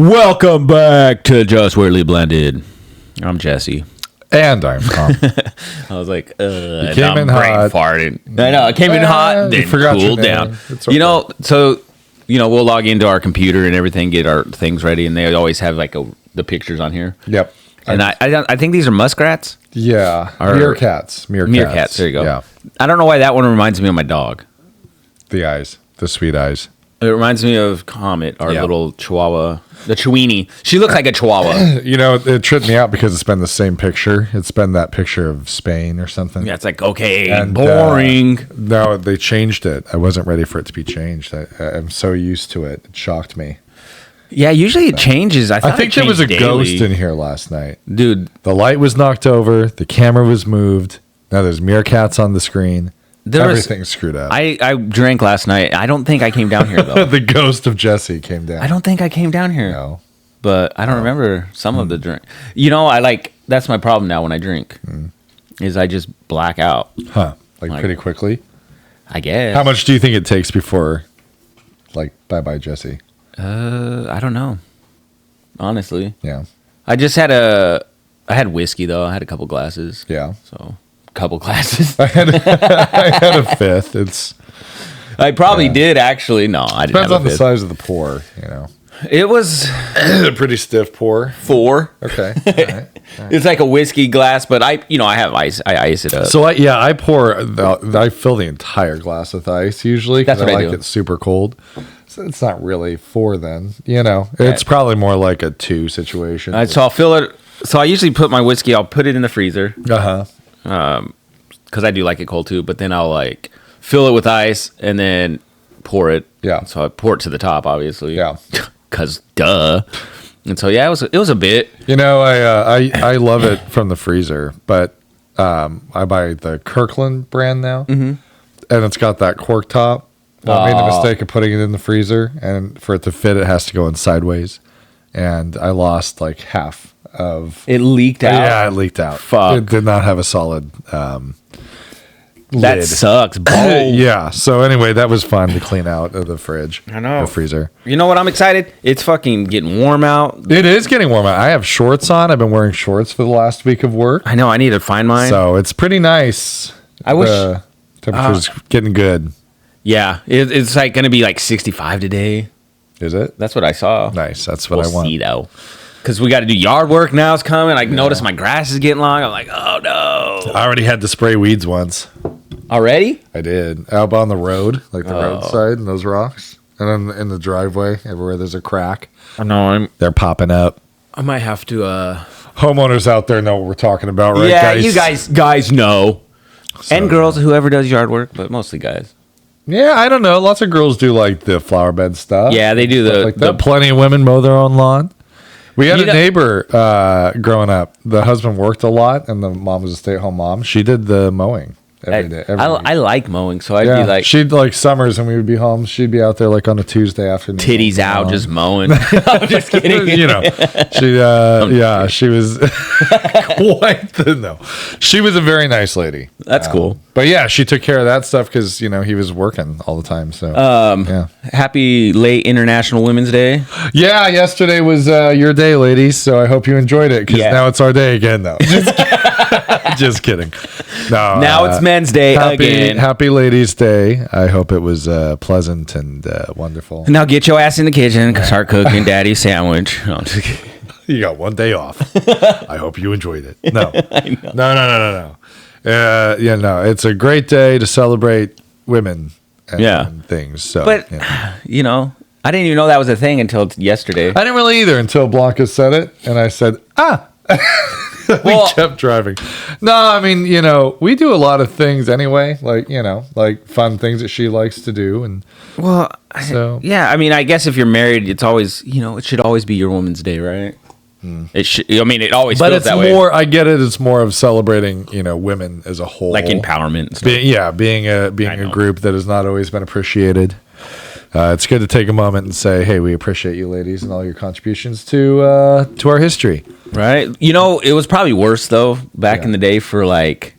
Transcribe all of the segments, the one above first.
Welcome back to Just Weirdly Blended. I'm Jesse. And I'm Tom. I was like, you came in hot. farted. I know, I came in hot, then cooled down. Okay. We'll log into our computer and everything, get our things ready, and they always have like the pictures on here. Yep. And I think these are muskrats. Yeah. Or Meerkats. Meerkats. There you go. Yeah. I don't know why that one reminds me of my dog. The eyes. The sweet eyes. It reminds me of Comet, our little chihuahua. The Chiweenie. She looks like a chihuahua. It tripped me out because it's been the same picture. It's been that picture of Spain or something. Yeah, it's like, okay, And, boring. No, they changed it. I wasn't ready for it to be changed. I'm so used to it. It shocked me. Yeah, usually it changes. I think there was a ghost in here last night. Dude. The light was knocked over. The camera was moved. Now there's meerkats on the screen. Everything's screwed up. I drank last night. I don't think I came down here, though. The ghost of Jesse came down. I don't think I came down here. No. But I don't remember some of the drink. That's my problem now when I drink, is I just black out. Huh. Like pretty quickly? I guess. How much do you think it takes before, bye-bye, Jesse? I don't know. Honestly. Yeah. I had whiskey, though. I had a couple glasses. Yeah. So, couple glasses. I had a fifth. I probably did, actually. No, I didn't have a fifth. Depends on the size of the pour, It was a pretty stiff pour. 4. Okay. All right. It's like a whiskey glass, but I have ice. I ice it up. So I fill the entire glass with ice usually because I like it super cold. So it's not really 4 then. It's probably more like a 2 situation. So I'll fill it. So I usually put my whiskey. I'll put it in the freezer. Because I do like it cold too. But then I'll fill it with ice and then pour it. Yeah. So I pour it to the top, obviously. Yeah. Because duh. And so it was a bit. I love it from the freezer, but I buy the Kirkland brand now, and it's got that cork top. I made the mistake of putting it in the freezer, and for it to fit, it has to go in sideways, and I lost half of it. Leaked out. Yeah, it leaked out. Fuck. It did not have a solid. That lid. sucks. Yeah. So anyway, that was fun to clean out of the fridge. I know. The freezer. You know what? I'm excited. It's fucking getting warm out. It is getting warm out. I have shorts on. I've been wearing shorts for the last week of work. I know. I need to find mine. So it's pretty nice. I wish temperature's getting good. Yeah, it's going to be 65 today. Is it? That's what I saw. Nice. That's what I want. See though. Because we got to do yard work now. It's coming. I noticed my grass is getting long. I'm like, oh no. I already had to spray weeds once. Already? I did. Out on the road, the roadside and those rocks. And then in the driveway, everywhere there's a crack. I know. They're popping up. I might have to. Homeowners out there know what we're talking about, right, yeah, guys? you guys know. So, and girls, whoever does yard work, but mostly guys. Yeah, I don't know. Lots of girls do the flower bed stuff. Yeah, they do the plenty of women mow their own lawn. We had a neighbor growing up. The husband worked a lot, and the mom was a stay-at-home mom. She did the mowing every day. I like mowing, so I'd be she'd summers, and we would be home. She'd be out there on a Tuesday afternoon, titties out, just mowing. I'm just kidding. She was she was a very nice lady. That's cool. But yeah, she took care of that stuff because he was working all the time. So happy late International Women's Day. Yeah, yesterday was your day, ladies. So I hope you enjoyed it because now it's our day again, though. Just kidding. No, now it's Men's Day again. Happy Ladies' Day. I hope it was pleasant and wonderful. Now get your ass in the kitchen, start cooking Daddy's sandwich. No, I'm just kidding. You got one day off. I hope you enjoyed it. No. No. No. It's a great day to celebrate women and things. So, but I didn't even know that was a thing until yesterday. I didn't really either until Blanca said it, and I said, we kept driving. No, I mean, we do a lot of things anyway, fun things that she likes to do, and I mean, I guess if you're married, it's always, it should always be your woman's day, right? It should. I mean, it always. But feels it's that more. way. I get it. It's more of celebrating, women as a whole, like empowerment. And stuff. Being a group that has not always been appreciated. It's good to take a moment and say, "Hey, we appreciate you, ladies, and all your contributions to our history." Right. It was probably worse though back in the day for like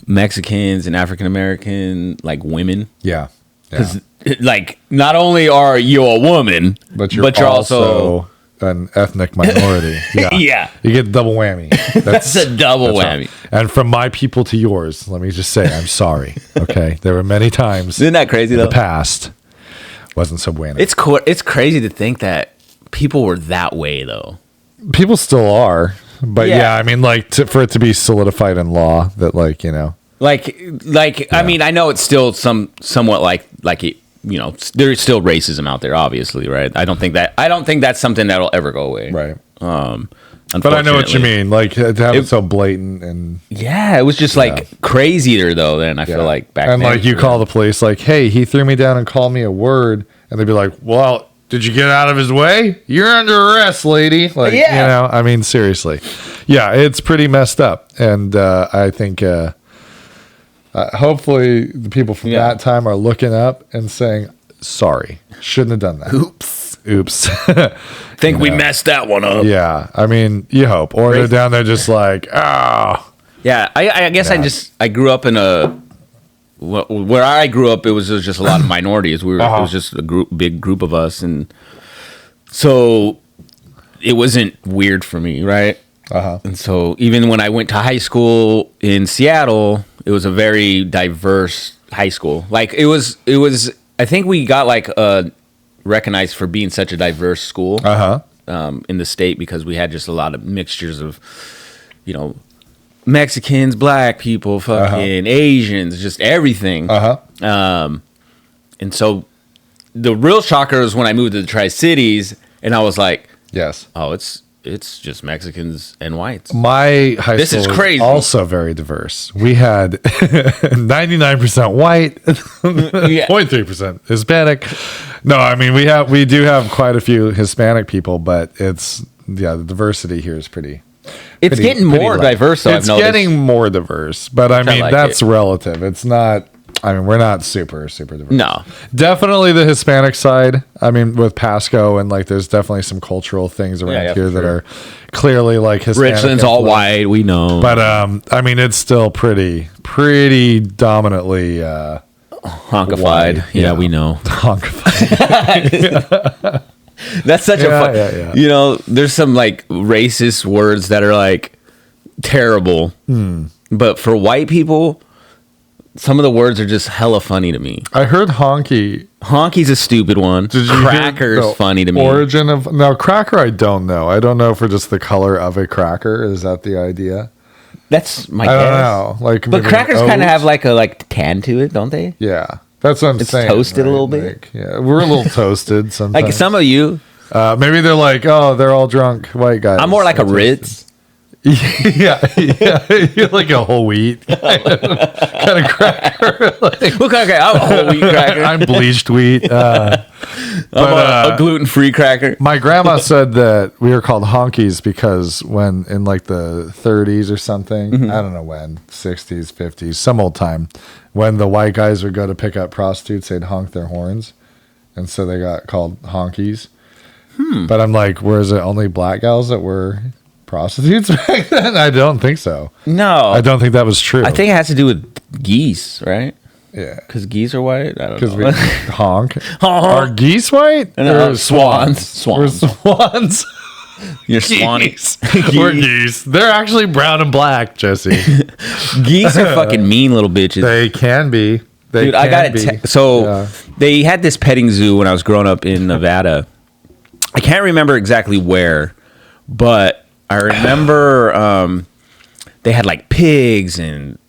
Mexicans and African American women. Yeah. Because, like, not only are you a woman, but you're also an ethnic minority. Yeah. You get double whammy. That's a double whammy. And from my people to yours, let me just say, I'm sorry. Okay. There were many times. Isn't that crazy, though? The past wasn't so whammy. It's crazy to think that people were that way, though. People still are. But yeah, I mean, like, for it to be solidified in law that, like, you know. Like, I mean, I know it's still somewhat like it, you know, there's still racism out there, obviously, right? I don't think that's something that'll ever go away, right? But I know what you mean, like to have it so blatant and it was just like crazier though. Then I feel like back and then, like you call the police, like, hey, he threw me down and called me a word, and they'd be like, well, did you get out of his way? You're under arrest, lady. Like, you know, I mean, seriously, it's pretty messed up, and I think. Hopefully the people from that time are looking up and saying, sorry, shouldn't have done that. Oops. Think we messed that one up. Yeah. I mean, you hope. Or they're down there just like, oh. Yeah. I guess I grew up in where I grew up, it was just a lot of minorities. It was just a big group of us. And so it wasn't weird for me. Right. And so even when I went to high school in Seattle, it was a very diverse high school. Like it was. I think we got like recognized for being such a diverse school in the state because we had just a lot of mixtures of, you know, Mexicans, black people, fucking Asians, just everything. And so the real shocker was when I moved to the Tri-Cities, and I was like, yes, oh, it's just Mexicans and whites. My high school is crazy. Also very diverse. We had 99% white, 0.3% Hispanic. No, I mean we do have quite a few Hispanic people, but it's the diversity here is pretty. It's getting more diverse. It's getting more diverse, but I mean that's relative. It's not. I mean, we're not super diverse. No. Definitely the Hispanic side. I mean, with Pasco and like, there's definitely some cultural things around here that are clearly like Hispanic. Richland's all white, we know. But I mean, it's still pretty dominantly honkified. White. Yeah, we know. Honkified. That's such a you know, there's some like racist words that are like terrible. But for white people, some of the words are just hella funny to me. I heard honky. Honky's a stupid one. Cracker's funny to me. Origin of cracker, I don't know. I don't know for just the color of a cracker. Is that the idea? That's my guess. I don't know. Like, but crackers kind of have like a tan to it, don't they? Yeah, that's what I'm saying. It's toasted a little bit. Like, yeah, we're a little toasted sometimes. Like some of you. Maybe they're like, oh, they're all drunk white guys. I'm more like a Ritz. Yeah, you're like a whole wheat kind of cracker. Like, okay, I'm a whole wheat cracker. I'm bleached wheat. I'm a gluten-free cracker. My grandma said that we were called honkies because when in like the 30s or something, I don't know when, 60s, 50s, some old time, when the white guys would go to pick up prostitutes, they'd honk their horns, and so they got called honkies. But I'm like, was it only black gals that were prostitutes back then? I don't think so. No, I don't think that was true. I think it has to do with geese, right? Yeah, because geese are white. I don't know. Because we honk. Are geese white? No, swans. We're swans. You're swannies. We're geese. They're actually brown and black, Jesse. Geese are fucking mean little bitches. They can be. Dude, I got it. They had this petting zoo when I was growing up in Nevada. I can't remember exactly where, but I remember they had like pigs and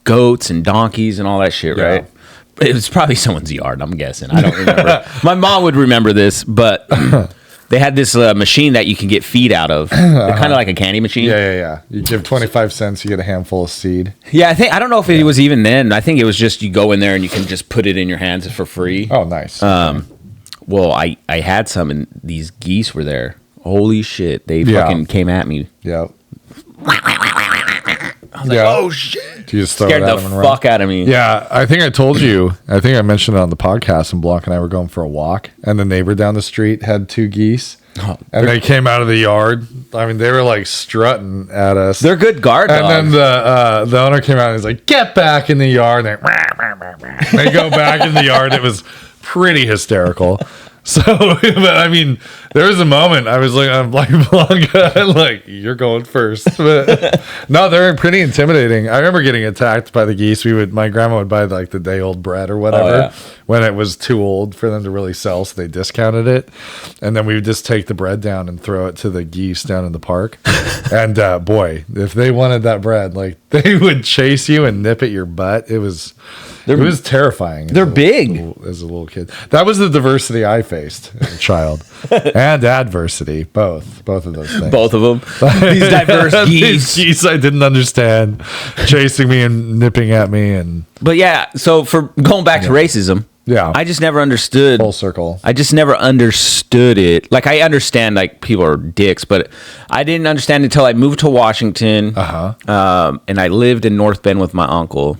goats and donkeys and all that shit, right? It was probably someone's yard, I'm guessing. I don't remember. My mom would remember this, but they had this machine that you can get feed out of. They're kind of like a candy machine. Yeah. You give 25 cents, you get a handful of seed. Yeah, I don't know if it was even then. I think it was just you go in there and you can just put it in your hands for free. Oh, nice. Well, I had some, and these geese were there. Holy shit. They fucking came at me. Yeah. I was like, oh, shit. You just scared the fuck out of me. Yeah, I think I told you. I think I mentioned it on the podcast, and Blanc and I were going for a walk, and the neighbor down the street had two geese. and they came out of the yard. I mean, they were like strutting at us. They're good guard dogs. And then the owner came out and he's like, "Get back in the yard." And they go back in the yard. It was pretty hysterical. So, but I mean, there was a moment I was like, I'm like, Blanca, like, you're going first. But no, they're pretty intimidating. I remember getting attacked by the geese. My grandma would buy like the day old bread or whatever when it was too old for them to really sell. So they discounted it. And then we would just take the bread down and throw it to the geese down in the park. And boy, if they wanted that bread, like they would chase you and nip at your butt. It was terrifying. They're big. As a little kid. That was the diversity I faced as a child. And adversity. Both of those things. Both of them. These diverse geese. These geese I didn't understand. Chasing me and nipping at me. But yeah, so for going back to racism, I just never understood. Full circle. I just never understood it. Like, I understand, like, people are dicks, but I didn't understand until I moved to Washington. And I lived in North Bend with my uncle.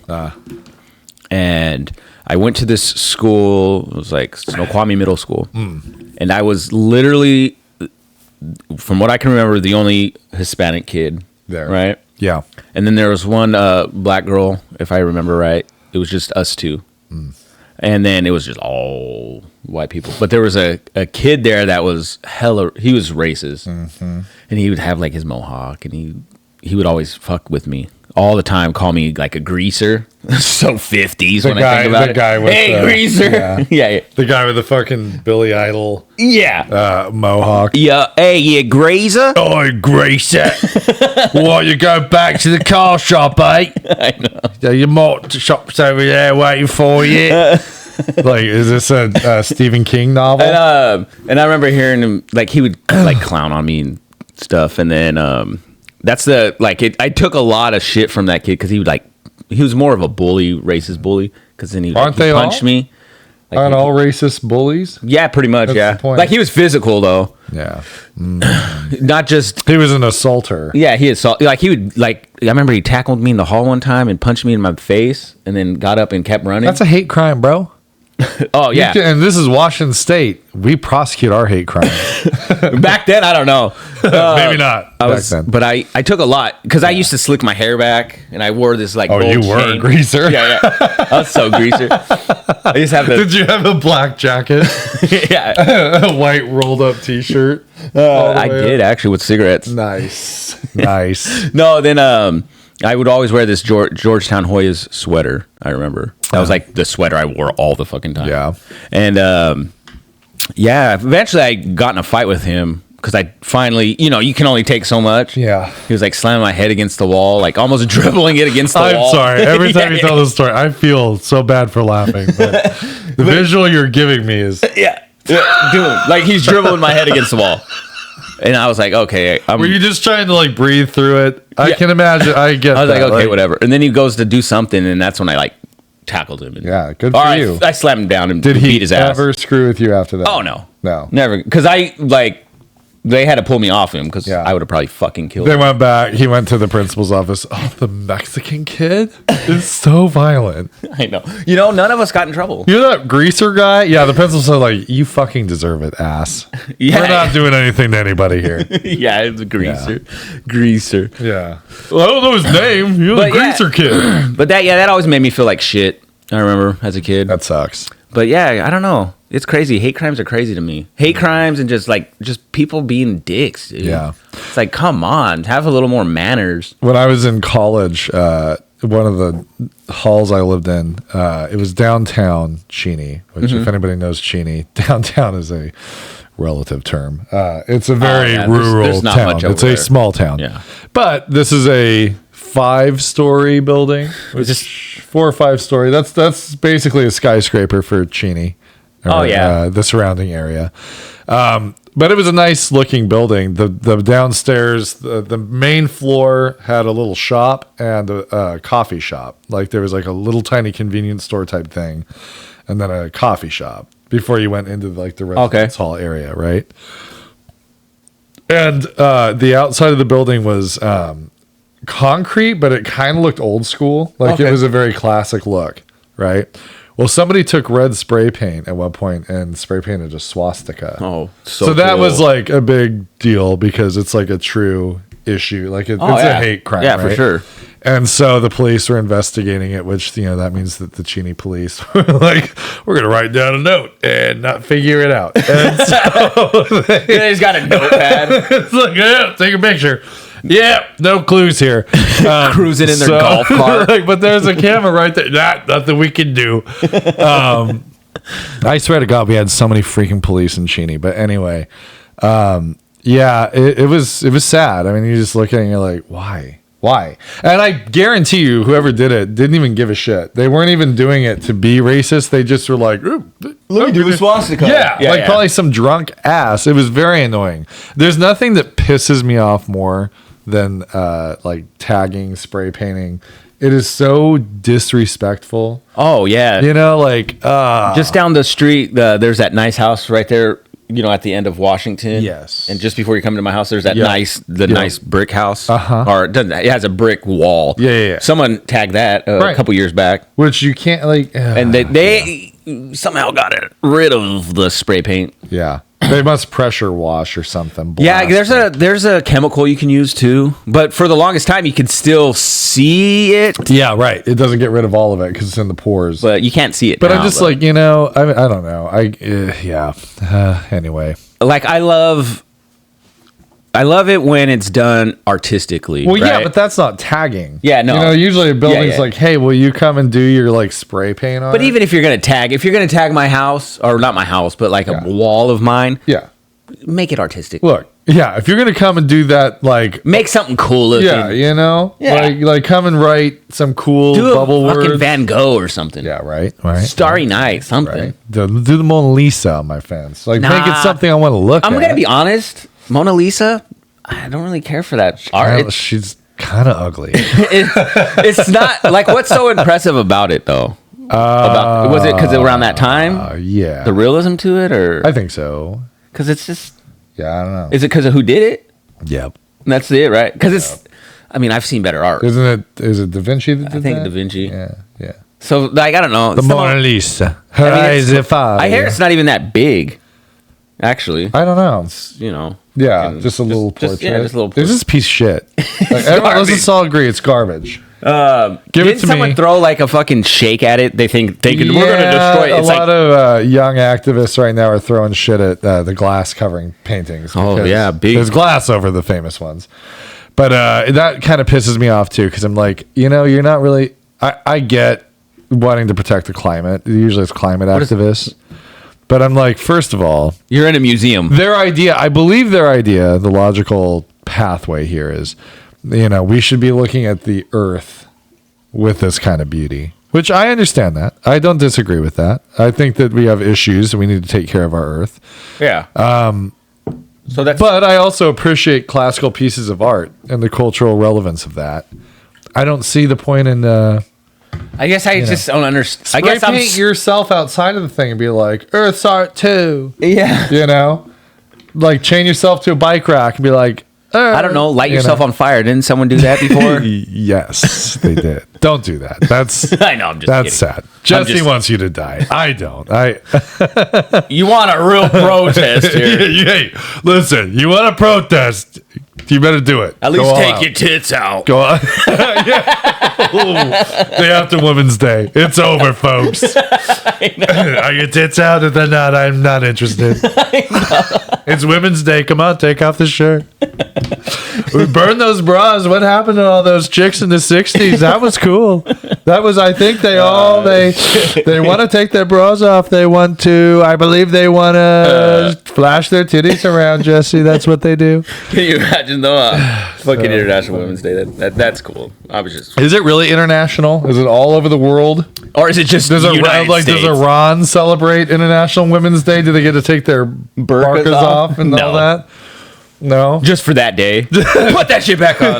And I went to this school. It was like Snoqualmie Middle School. And I was literally, from what I can remember, the only Hispanic kid there. Right? Yeah. And then there was one black girl, if I remember right. It was just us two. And then it was just all white people. But there was a kid there that was he was racist. And he would have like his mohawk, and he would always fuck with me all the time, call me like a greaser. So 50s when I think about it. Guy with hey, greaser. Yeah. The guy with the fucking Billy Idol mohawk. Yeah. Hey, you greaser. Oh, greaser. What, you go back to the car shop, eh? I know. Yeah, your motor shop's over there waiting for you. Like, is this a Stephen King novel? And I remember hearing him, like, he would like clown on me and stuff. And then that's I took a lot of shit from that kid because he was more of a bully, racist bully. Because then he punched me. Like, aren't all racist bullies? Yeah, pretty much. That's the point. Like, he was physical though. Yeah. Not just. He was an assaulter. Yeah, he assaulted. Like, he would I remember he tackled me in the hall one time and punched me in my face, and then got up and kept running. That's a hate crime, bro. Oh yeah, and this is Washington State. We prosecute our hate crimes. Back then, I don't know. Maybe not. But I took a lot because I used to slick my hair back, and I wore this like. Oh, you were a greaser. Yeah. I was so greaser. I used to have. Did you have a black jacket? Yeah. A white rolled up T-shirt. I did actually with cigarettes. Nice. No, then I would always wear this Georgetown Hoyas sweater. I remember that was like the sweater I wore all the fucking time. Yeah, and eventually I got in a fight with him because I finally, you can only take so much. Yeah, he was like slamming my head against the wall, like almost dribbling it against the wall. I'm sorry. Every time you tell this story, I feel so bad for laughing. But the visual you're giving me is dude, like he's dribbling my head against the wall. And I was like, okay. Were you just trying to like breathe through it? I can imagine. I get. I was like, okay, whatever. And then he goes to do something, and that's when I like tackled him. And, good for you. I slammed him down and did beat his ass. Did he ever screw with you after that? Oh no, never. Because they had to pull me off him because I would have probably fucking killed him. They went back. He went to the principal's office. Oh, the Mexican kid is so violent. I know. None of us got in trouble. You're that greaser guy? Yeah, the principal said, like, you fucking deserve it, ass. Yeah. We're not doing anything to anybody here. Yeah, it's a greaser. Yeah. Greaser. Yeah. Well, I don't know his name. You're the greaser kid. But that always made me feel like shit, I remember, as a kid. That sucks. But yeah, I don't know. It's crazy. Hate crimes are crazy to me. Hate crimes and just people being dicks, dude. Yeah. It's like, come on, have a little more manners. When I was in college, one of the halls I lived in, it was downtown Cheney, which if anybody knows Cheney, downtown is a relative term. It's a very rural there's not town. Much over it's a small town. Yeah. But this is a 5-story building. It's just 4 or 5 story. That's basically a skyscraper for Cheney. The surrounding area. But it was a nice looking building. The downstairs, the main floor had a little shop and a coffee shop. Like there was like a little tiny convenience store type thing, and then a coffee shop before you went into like the residence hall area, right? And the outside of the building was concrete, but it kind of looked old school. Like it was a very classic look, right? Well, somebody took red spray paint at one point and spray painted a swastika. Oh, so that was like a big deal because it's like a true issue. Like it's a hate crime. Yeah, right? for sure. And so the police were investigating it, which, that means that the Cheney police were like, we're going to write down a note and not figure it out. And so He's got a notepad. It's like, yeah, take a picture. Yeah, no clues here. Cruising in their golf cart. But there's a camera right there. Nothing we can do. I swear to God, we had so many freaking police in Cheney. But anyway, it was sad. I mean, you just look at it and you're like, why? Why? And I guarantee you, whoever did it didn't even give a shit. They weren't even doing it to be racist. They just were like, let me do the swastika. Yeah, probably some drunk ass. It was very annoying. There's nothing that pisses me off more than like tagging, spray painting. It is so disrespectful. Oh, yeah. Just down the street, there's that nice house right there. At the end of Washington. Yes. And just before you come to my house, there's that nice brick house. Uh-huh. Or it has a brick wall. Yeah. Someone tagged that a couple years back. Which you can't and they somehow got rid of the spray paint. Yeah. They must pressure wash or something. Yeah, there's a chemical you can use too. But for the longest time, you can still see it. Yeah, right. It doesn't get rid of all of it because it's in the pores. But you can't see it But now, I'm just I don't know. Anyway. Like, I love it when it's done artistically. Well, right? yeah, but that's not tagging. Yeah, no. Usually a building's like, hey, will you come and do your like spray paint on But it? even if you're going to tag my house, or not my house, but like a wall of mine, make it artistic. Look, if you're going to come and do that, like, make something cool looking. Like come and write some cool bubble words. Fucking Van Gogh or something. Yeah, right. Starry Night, something. Right. Do the Mona Lisa on my fence. Like, make it something I want to look at. I'm going to be honest. Mona Lisa, I don't really care for that art. She's kind of ugly. It's not like, what's so impressive about it though? Was it because around that time? Yeah. The realism to it, or I think so. Because it's just. Yeah, I don't know. Is it because of who did it? Yep. That's it, right? Because it's. I mean, I've seen better art. Isn't it? Is it Da Vinci that did that? I think Da Vinci. Yeah. So like, I don't know. The Mona Lisa. I hear it's not even that big. Actually, I don't know. It's, just a little portrait. Just a little. It's just a piece of shit. Like, let's all agree it's garbage. Give it to someone me. Throw like a fucking shake at it? They think we're going to destroy it. A lot of young activists right now are throwing shit at the glass covering paintings. Oh yeah, big. There's glass over the famous ones, but that kind of pisses me off too because I'm like, you're not really. I get wanting to protect the climate. Usually it's climate activists. But I'm like, first of all, you're in a museum. I believe their idea, the logical pathway here is, we should be looking at the earth with this kind of beauty, which I understand that. I don't disagree with that. I think that we have issues and we need to take care of our earth. Yeah. But I also appreciate classical pieces of art and the cultural relevance of that. I don't see the point in. I guess I just don't understand. I guess paint yourself outside of the thing and be like, Earth's art too. Yeah. Like chain yourself to a bike rack and be like, I don't know, light yourself on fire. Didn't someone do that before? Yes, they did. Don't do that. That's I know. I'm just that's kidding. sad. Jesse wants you to die. I don't. You want a real protest here? Hey, listen. You want to protest? You better do it. At least take your tits out. Go on. Day after Women's Day. It's over, folks. Are your tits out? If they're not, I'm not interested. It's Women's Day. Come on, take off the shirt. We burned those bras. What happened to all those chicks in the 60s? That was cool. That was, I think they want to take their bras off. They want to, I believe they want to flash their titties around, Jesse. That's what they do. Can you imagine though? Fucking International Women's Day. That's cool. I was just. Is it really international? Is it all over the world? Or is it just does Iran celebrate International Women's Day? Do they get to take their burqas off and all that? No. Just for that day. Put that shit back on.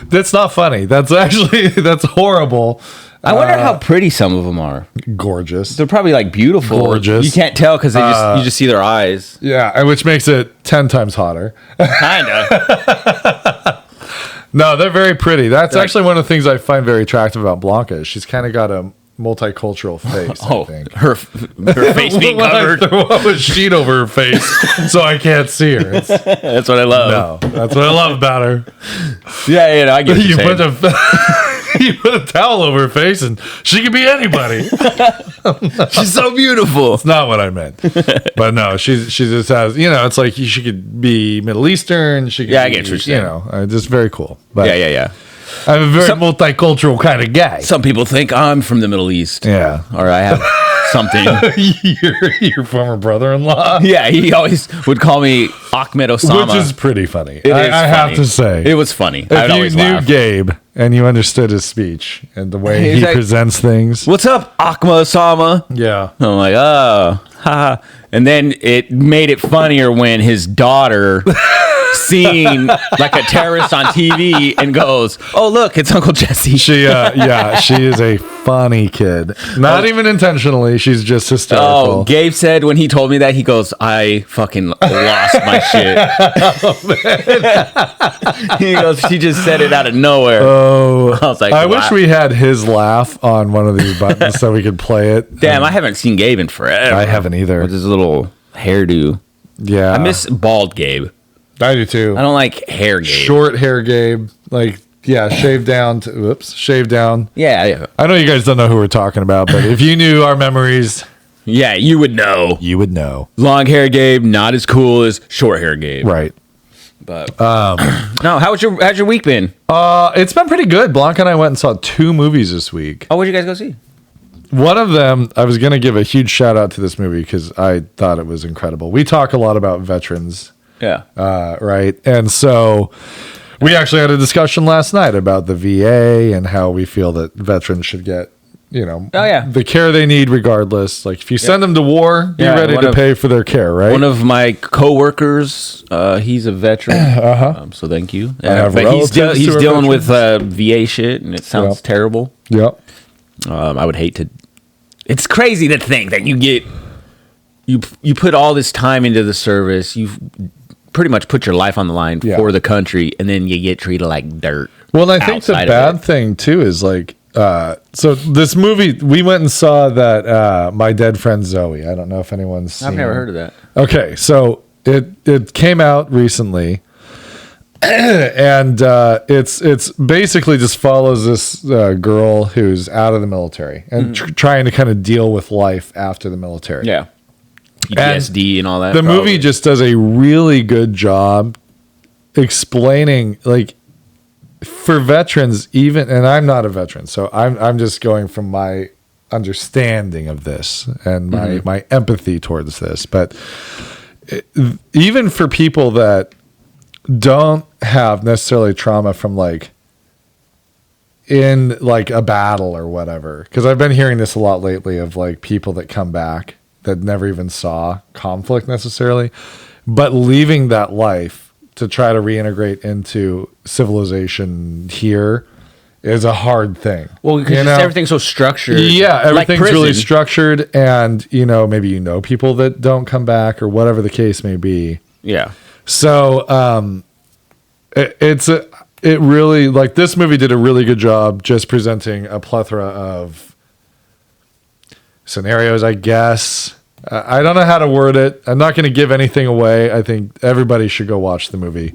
That's not funny. That's horrible. I wonder how pretty some of them are. Gorgeous. They're probably like beautiful. Gorgeous. You can't tell because you just see their eyes. Yeah, which makes it 10 times hotter. Kinda. No, they're very pretty. That's actually one of the things I find very attractive about Blanca. Is she's kind of got a multicultural face. I think her face being covered. I throw up a sheet over her face so I can't see her. That's what I love. No, that's what I love about her. Yeah, no, I get what You you're put you put a towel over her face and she could be anybody. She's so beautiful. It's not what I meant. But no, she just has, it's like she could be Middle Eastern. She could I get what you're saying. Just very cool. But Yeah. I'm a very multicultural kind of guy. Some people think I'm from the Middle East. Yeah. Or I have something. your former brother-in-law. Yeah, he always would call me Ahmed Osama. Which is pretty funny. I have to say. It was funny. If you knew Gabe and you understood his speech and the way he presents things. What's up, Ahmed Osama? Yeah. I'm like, oh, haha. And then it made it funnier when his daughter seen like a terrorist on TV and goes, "Oh, look, it's Uncle Jesse." She is a funny kid. Not even intentionally. She's just hysterical. Oh, Gabe said when he told me that, he goes, "I fucking lost my shit." He goes, "She just said it out of nowhere." Oh, I was like, I wish we had his laugh on one of these buttons so we could play it. Damn, I haven't seen Gabe in forever. I haven't either. With his little hairdo. Yeah, I miss bald Gabe. I do too. I don't like hair Gabe. Short hair Gabe. Like, shaved down. Shaved down. Yeah. I know you guys don't know who we're talking about, but if you knew our memories, yeah, you would know. You would know. Long hair Gabe, not as cool as short hair Gabe. Right. But no, how's your week been? It's been pretty good. Blanca and I went and saw 2 movies this week. Oh, what'd you guys go see? One of them, I was going to give a huge shout out to this movie because I thought it was incredible. We talk a lot about veterans. Yeah. Right. And so we actually had a discussion last night about the VA and how we feel that veterans should get, the care they need regardless. Like if you send them to war, be ready to pay for their care, right? One of my coworkers, he's a veteran. So thank you. But he's dealing with VA shit and it sounds terrible. Yep. I would hate to. It's crazy to think that you put all this time into the service. You've pretty much put your life on the line for the country, and then you get treated like dirt. Well, and I think the bad thing too is like, so this movie we went and saw that My Dead Friend Zoe. I don't know if anyone's seen. I've never heard of that. Okay, so it came out recently. And it's basically just follows this girl who's out of the military and trying to kind of deal with life after the military. Yeah. PTSD and all that. The movie just does a really good job explaining, like, for veterans, even, and I'm not a veteran, so I'm just going from my understanding of this and my empathy towards this. But even for people that don't have necessarily trauma from like in like a battle or whatever, because I've been hearing this a lot lately of like people that come back that never even saw conflict necessarily, but leaving that life to try to reintegrate into civilization here is a hard thing. Well, because everything's so structured. Yeah, everything's really structured, and maybe people that don't come back or whatever the case may be. Yeah. So it really, like, this movie did a really good job just presenting a plethora of scenarios, I guess. I don't know how to word it. I'm not going to give anything away. I think everybody should go watch the movie.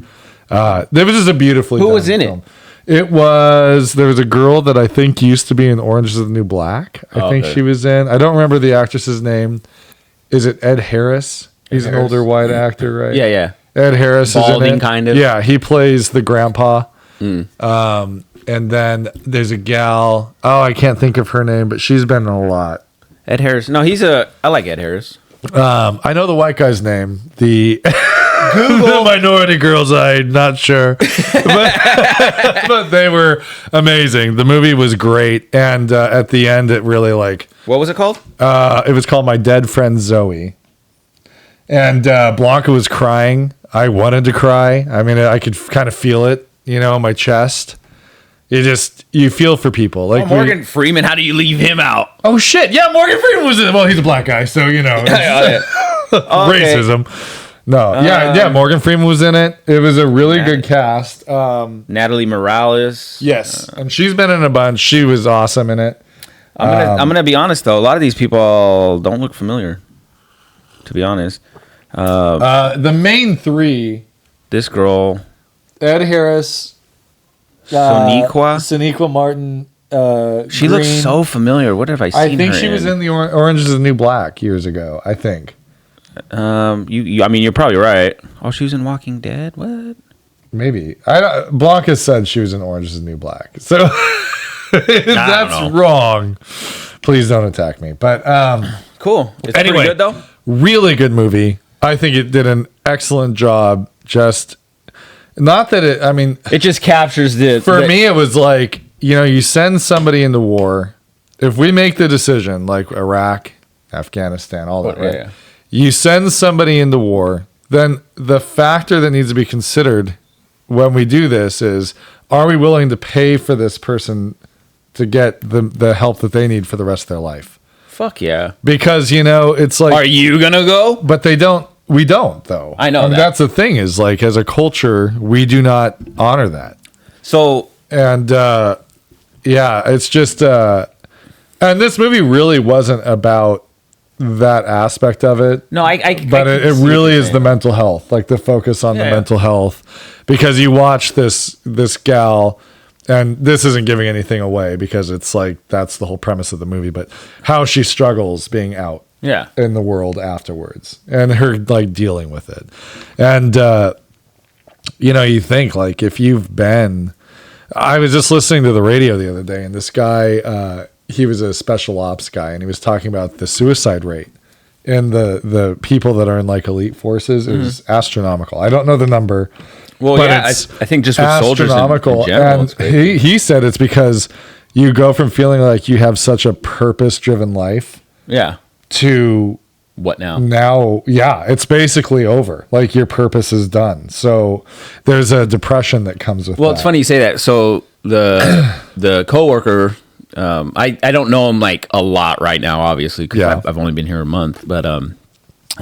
There was just a beautifully Who done was in film. There was a girl that I think used to be in Orange is the New Black. I think she was in. I don't remember the actress's name. Is it Ed Harris? He's an older white actor, right? Yeah, yeah. Ed Harris Balding, is in it. kind of. Yeah, he plays the grandpa. And then there's a gal. Oh, I can't think of her name, but she's been in a lot. Ed Harris. No, I like Ed Harris. I know the white guy's name. The Google minority girls, I'm not sure. But they were amazing. The movie was great. And at the end, it really like... What was it called? It was called My Dead Friend Zoe. And Blanca was crying. I wanted to cry. I mean, I could kind of feel it, in my chest. You feel for people. Like Morgan Freeman, how do you leave him out? Oh, shit. Yeah, Morgan Freeman was in it. Well, he's a black guy, so, Okay. racism. No, yeah. Morgan Freeman was in it. It was a really good cast. Natalie Morales. Yes, and she's been in a bunch. She was awesome in it. I'm gonna be honest though. A lot of these people don't look familiar. To be honest, the main three: this girl, Ed Harris, Sonequa Martin. She Green. looks so familiar. What have I seen? I think her she was in the Orange Is the New Black years ago. I think. I mean, you're probably right. Oh, she was in Walking Dead. What? Maybe. Blanca said she was in Orange Is the New Black. So that's wrong. Please don't attack me. But cool. It's anyway, pretty good though. Really good movie. I think it did an excellent job. Just not that it. I mean, it just captures the. For me, it was like, you send somebody into war. If we make the decision, like Iraq, Afghanistan, all that, right? Yeah. You send somebody into war, then the factor that needs to be considered when we do this is, are we willing to pay for this person to get the help that they need for the rest of their life? Fuck yeah. Because, it's like... Are you going to go? But we don't, though. I know that. That's the thing is, like, as a culture, we do not honor that. So... And, it's just... and this movie really wasn't about that aspect of it. No, but it really is the mental health, like the focus on the mental health, because you watch this gal, and this isn't giving anything away because it's like that's the whole premise of the movie, but how she struggles being out in the world afterwards and her like dealing with it. And you think like if you've been, I was just listening to the radio the other day, and this guy he was a special ops guy, and he was talking about the suicide rate in the people that are in like elite forces is astronomical. I don't know the number. Well, yeah, I think just with soldiers in general, and he said it's because you go from feeling like you have such a purpose-driven life, to what now? Now, it's basically over. Like your purpose is done. So there's a depression that comes with. Well, it's funny you say that. So the coworker. I don't know him like a lot right now, obviously, because I've only been here a month. But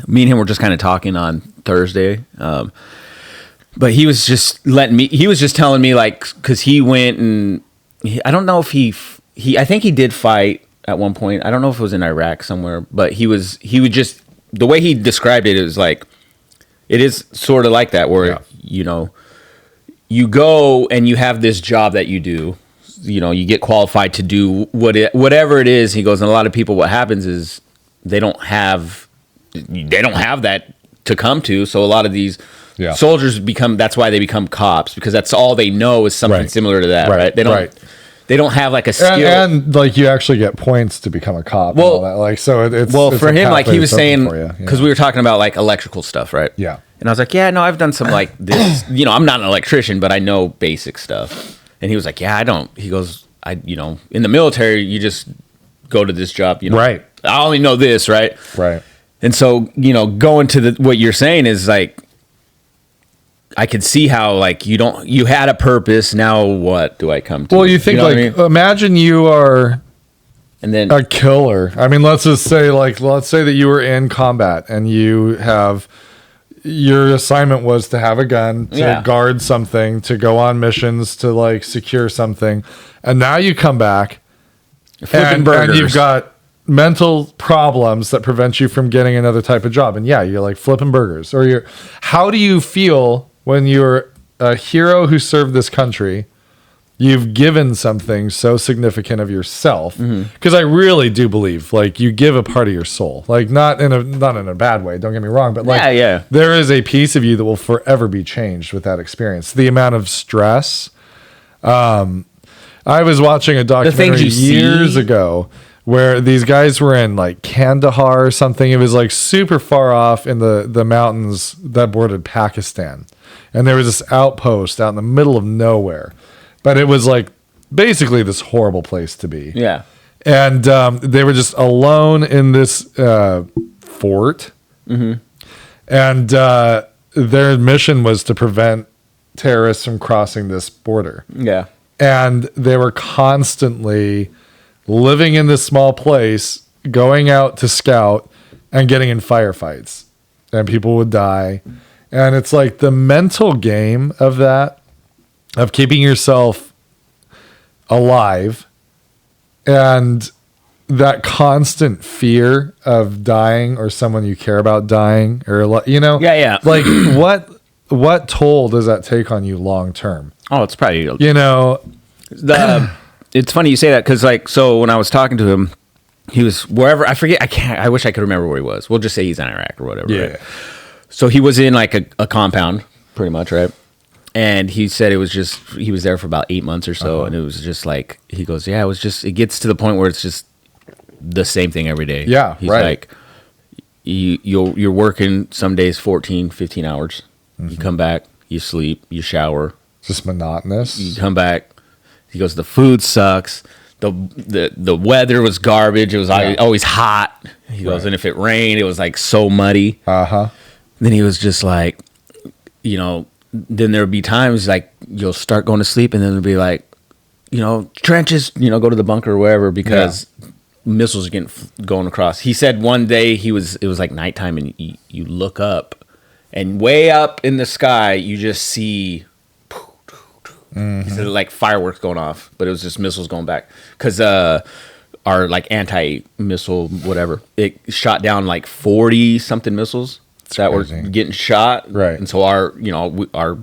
me and him were just kind of talking on Thursday. But he was just telling me like, because he went and I don't know if I think he did fight at one point. I don't know if it was in Iraq somewhere, but he would just, the way he described it is like, it is sort of like that where, you go and you have this job that you do. You get qualified to do whatever it is. He goes, and a lot of people, what happens is they don't have that to come to. So a lot of these soldiers that's why they become cops, because that's all they know is something similar to that, right? They don't have like a skill. And like you actually get points to become a cop. Well, and all that. Like, so it's for him, like he was saying, because we were talking about like electrical stuff, right? Yeah. And I was like, no, I've done some like this, I'm not an electrician, but I know basic stuff. And he was like, I don't. He goes, in the military, you just go to this job, Right. I only know this, right? Right. And so, going to what you're saying is like, I could see how like you had a purpose. Now what do I come to? Well, you think imagine you are a killer. I mean, let's say that you were in combat and your assignment was to have a gun, to guard something, to go on missions, to like secure something. And now you come back and you've got mental problems that prevent you from getting another type of job. And you're like flipping burgers, how do you feel when you're a hero who served this country? You've given something so significant of yourself, because I really do believe like you give a part of your soul, like not in a bad way. Don't get me wrong, but like there is a piece of you that will forever be changed with that experience. The amount of stress. I was watching a documentary years ago where these guys were in like Kandahar or something. It was like super far off in the mountains that bordered Pakistan, and there was this outpost out in the middle of nowhere. But it was like basically this horrible place to be. Yeah. And they were just alone in this fort. Mm-hmm. And their mission was to prevent terrorists from crossing this border. Yeah. And they were constantly living in this small place, going out to scout and getting in firefights and people would die. And it's like the mental game of that, of keeping yourself alive, and that constant fear of dying or someone you care about dying, or, you know, like what toll does that take on you long term? Oh, it's probably, you know, it's funny you say that, because like, so when I was talking to him, he was wherever, I forget, I wish I could remember where he was. We'll just say he's in Iraq or whatever. Yeah. Right? So he was in like a compound pretty much, right? And he said it was just, he was there for about 8 months or so. And it was just like, he goes, yeah, it gets to the point where it's just the same thing every day. Yeah. He's like, you're working some days 14, 15 hours. You come back, you sleep, you shower. Just monotonous. You come back. He goes, the food sucks. The weather was garbage. It was always hot. He goes, and if it rained, it was like so muddy. Then he was just like, you know, then there would be times like you'll start going to sleep, and then it'll be like, you know, trenches, you know, go to the bunker or wherever, because missiles are going across. He said one day it was like nighttime, and you look up, and way up in the sky you just see he said like fireworks going off, but it was just missiles going back, because our like anti-missile whatever, it shot down like 40 something missiles that were getting shot, right? And so our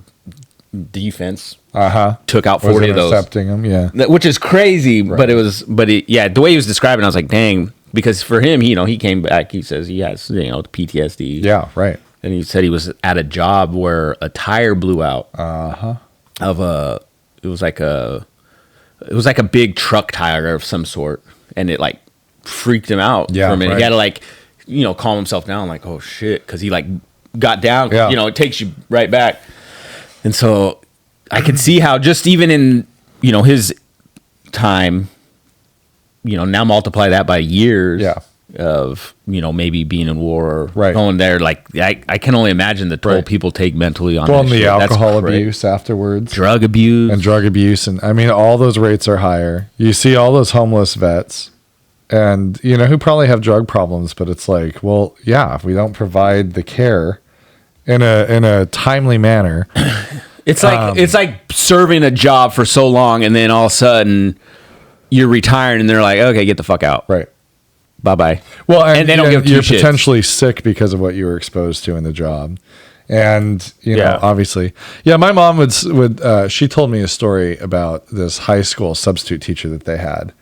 defense took out 40 of those, intercepting them, which is crazy. Right. But the way he was describing, I was like, dang, because for him, you know, he came back, he says he has, you know, PTSD, right, and he said he was at a job where a tire blew out it was like a big truck tire of some sort, and it like freaked him out for a minute. Right. He had to like, you know, calm himself down, like, oh shit, because he like got down. You know, it takes you right back. And so I could see how just even in, you know, his time, you know, now multiply that by years of, you know, maybe being in war or going there. Like, I can only imagine the toll people take mentally on the shit. Alcohol abuse afterwards. Drug abuse. And I mean, all those rates are higher. You see all those homeless vets, and, you know, who probably have drug problems, but it's like, well, yeah, if we don't provide the care in a timely manner, it's like serving a job for so long, and then all of a sudden you're retiring, and they're like, okay, get the fuck out. Right. Bye-bye. Well, and they don't give two shits. Potentially sick because of what you were exposed to in the job. And, you know, obviously. Yeah, my mom would she told me a story about this high school substitute teacher that they had.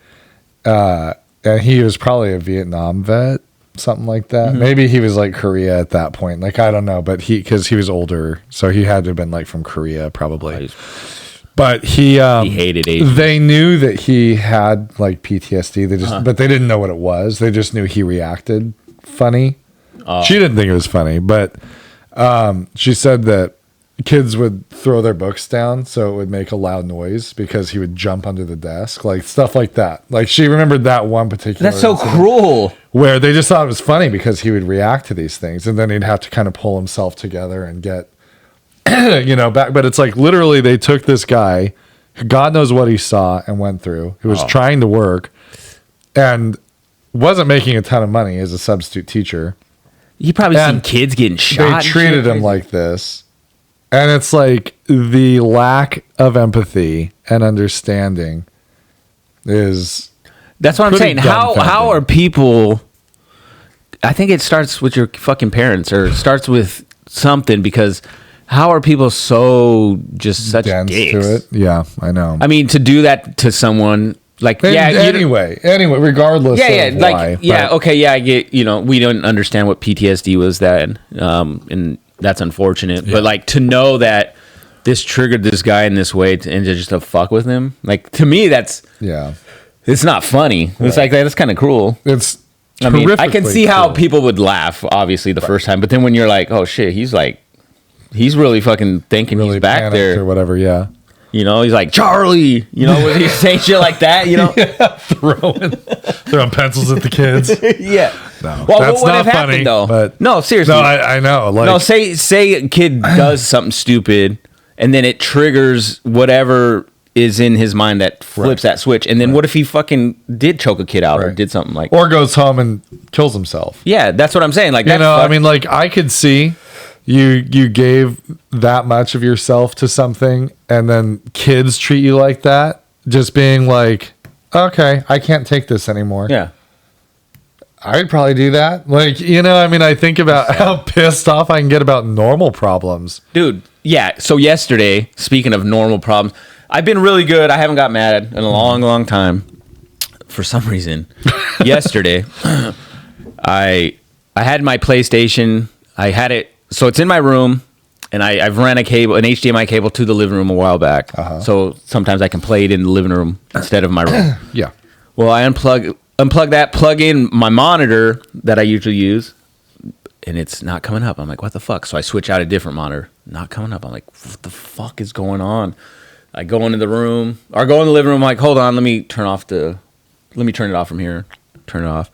And he was probably a Vietnam vet, something like that. Mm-hmm. Maybe he was like Korea at that point. Like, I don't know, but because he was older, so he had to have been like from Korea probably. But he hated Asians. They knew that he had like PTSD. But they didn't know what it was. They just knew he reacted funny. She didn't think it was funny, but she said that kids would throw their books down so it would make a loud noise because he would jump under the desk, like stuff like that. Like, she remembered that one particular. That's so cruel. Where they just thought it was funny because he would react to these things, and then he'd have to kind of pull himself together and get, you know, back. But it's like literally they took this guy, God knows what he saw and went through, who was trying to work and wasn't making a ton of money as a substitute teacher. You probably seen kids getting shot. They treated him like this. And it's like the lack of empathy and understanding is. That's what I'm saying. How are people? I think it starts with your fucking parents, or it starts with something, because how are people so just such dense dicks to it? Yeah, I know. I mean, to do that to someone, like, anyway, regardless. Of why, I get, you know, we don't understand what PTSD was then, and that's unfortunate. Yeah. But like, to know that this triggered this guy in this way, and to just to fuck with him, like, to me, that's it's not funny. Right. It's like, that's kind of cruel. I mean, I can see how people would laugh, obviously, the first time, but then when you're like, oh shit, he's really fucking thinking he's back there or whatever. Yeah. You know, he's like, Charlie, you know, when he's saying shit like that, you know, throwing pencils at the kids. Yeah. No, well, that's what would not have funny, happened, though? But no, seriously. No, I know. Like, no, say a kid does something stupid, and then it triggers whatever is in his mind that flips that switch? And then what if he fucking did choke a kid out or did something like, or goes home and kills himself? Yeah, that's what I'm saying. Like, you know, I mean, like, I could see you gave that much of yourself to something, and then kids treat you like that, just being like, okay, I can't take this anymore. Yeah. I'd probably do that. Like, you know, I mean, I think about how pissed off I can get about normal problems. Dude, yeah. So yesterday, speaking of normal problems, I've been really good. I haven't got mad in a long time. For some reason, yesterday, I had my PlayStation. I had it, so it's in my room, and I've ran an HDMI cable to the living room a while back. So sometimes I can play it in the living room instead of my room. Yeah. Well, I unplug that, plug in my monitor that I usually use, and it's not coming up. I'm like, what the fuck? So I switch out a different monitor. Not coming up. I'm like, what the fuck is going on? I go into the room, or go in the living room. I'm like, hold on, let me turn it off from here. Turn it off.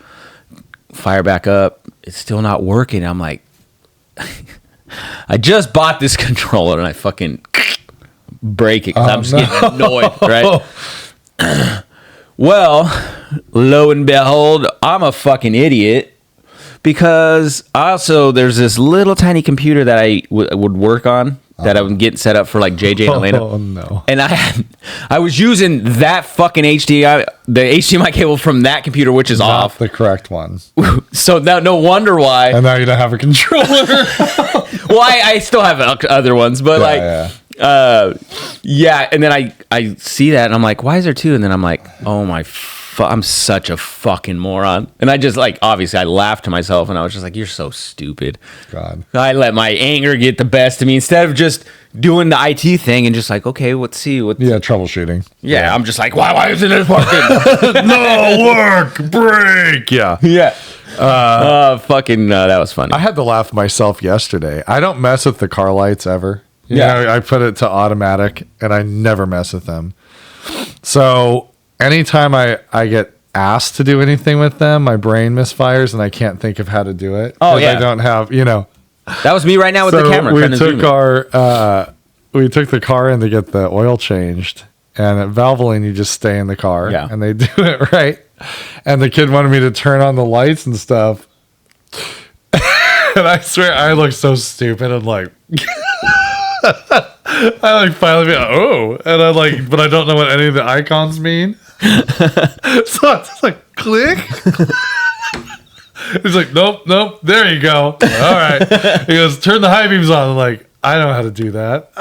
Fire back up. It's still not working. I'm like, I just bought this controller, and I fucking break it because I'm just getting annoyed, right? Well, lo and behold, I'm a fucking idiot. Because also there's this little tiny computer that I would work on that I would get set up for like JJ and Elena. Oh no! And I was using that fucking the HDMI cable from that computer, which is Not off. the correct one. So now, no wonder why. And now you don't have a controller. Well, I still have other ones, but yeah. And then I see that and I'm like, why is there two? And then I'm like, oh my. I'm such a fucking moron. And I just obviously I laughed to myself and I was just like, you're so stupid. God. I let my anger get the best of me instead of just doing the IT thing and just like, okay, let's see what. Yeah, troubleshooting. Yeah, I'm just like, why isn't this working? No, work, break. Yeah. Yeah. That was funny. I had to laugh myself yesterday. I don't mess with the car lights ever. You know, I put it to automatic and I never mess with them. So anytime I get asked to do anything with them, my brain misfires and I can't think of how to do it. Oh, yeah. I don't have, you know. That was me right now with the camera. We took the car in to get the oil changed. And at Valvoline, you just stay in the car. Yeah. And they do it right. And the kid wanted me to turn on the lights and stuff. And I swear, I look so stupid. I'm like... I finally and I but I don't know what any of the icons mean. So I just click. He's like, nope, there you go. All right. He goes, turn the high beams on. I'm like, I know how to do that.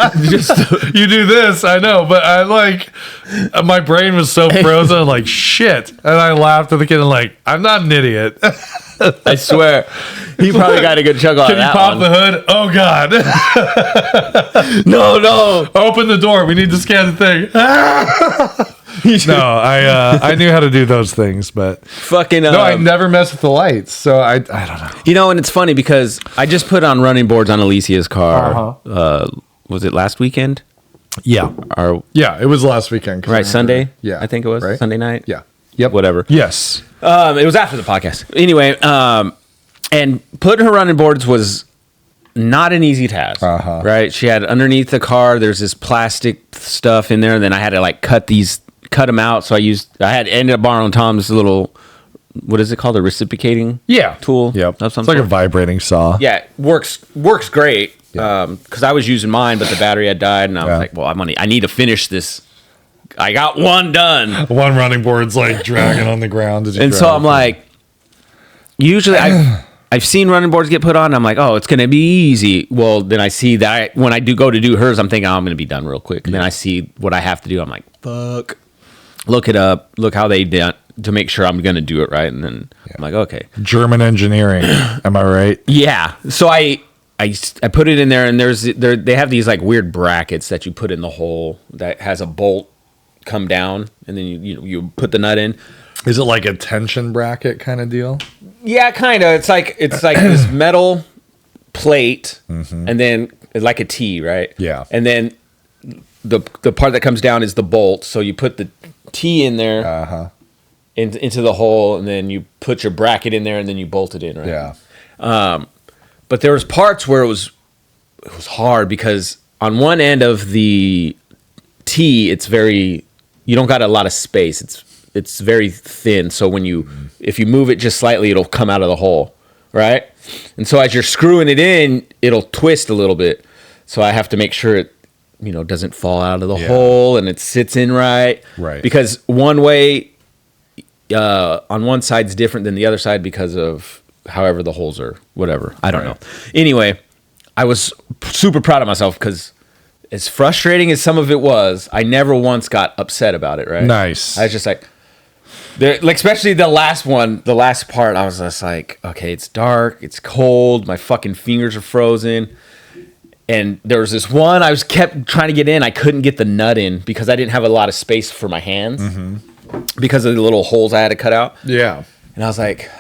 You do this, I know, but I my brain was so frozen. I'm like, shit. And I laughed at the kid. I'm like, I'm not an idiot. I swear, he probably got a good chug on that one. Can you pop the hood? Oh God! No! Open the door. We need to scan the thing. No, I knew how to do those things, but fucking no, I never mess with the lights, so I don't know. You know, and it's funny because I just put on running boards on Alicia's car. Was it last weekend? Yeah, it was last weekend. Right, Sunday. Yeah, I think it was right? Sunday night. Yeah. Yep. Whatever. Yes. It was after the podcast. Anyway, and putting her running boards was not an easy task. Right? She had underneath the car, there's this plastic stuff in there, and then I had to cut them out. So I ended up borrowing Tom's little, what is it called? A reciprocating tool? Yep. It's like a vibrating saw. Yeah. Works great. Because I was using mine, but the battery had died, and I was like, well, I need to finish this. I got one done. One running board's dragging on the ground. And so I'm like, usually I've seen running boards get put on. And I'm like, oh, it's going to be easy. Well, then I see that when I go to do hers, I'm thinking, I'm going to be done real quick. And then I see what I have to do. I'm like, fuck. Look it up. Look how they did to make sure I'm going to do it right. And then I'm like, okay. German engineering. Am I right? Yeah. So I put it in there, and they have these weird brackets that you put in the hole that has a bolt come down, and then you put the nut in. Is it like a tension bracket kind of deal? Yeah, kind of. It's like this metal plate, and then it's like a T, right? Yeah. And then the part that comes down is the bolt. So you put the T in there, into the hole, and then you put your bracket in there, and then you bolt it in, right? Yeah. But there was parts where it was hard because on one end of the T, it's very, you don't got a lot of space. It's very thin. So if you move it just slightly, it'll come out of the hole, right? And so as you're screwing it in, it'll twist a little bit. So I have to make sure it, doesn't fall out of the hole and it sits in right. Right. Because one way on one side's different than the other side because of however the holes are, whatever. I don't know. Anyway, I was super proud of myself because as frustrating as some of it was, I never once got upset about it, right? Nice. I was just like, especially the last one, the last part, I was just like, okay, it's dark, it's cold, my fucking fingers are frozen. And there was this one, I kept trying to get in, I couldn't get the nut in because I didn't have a lot of space for my hands because of the little holes I had to cut out. Yeah. And I was like,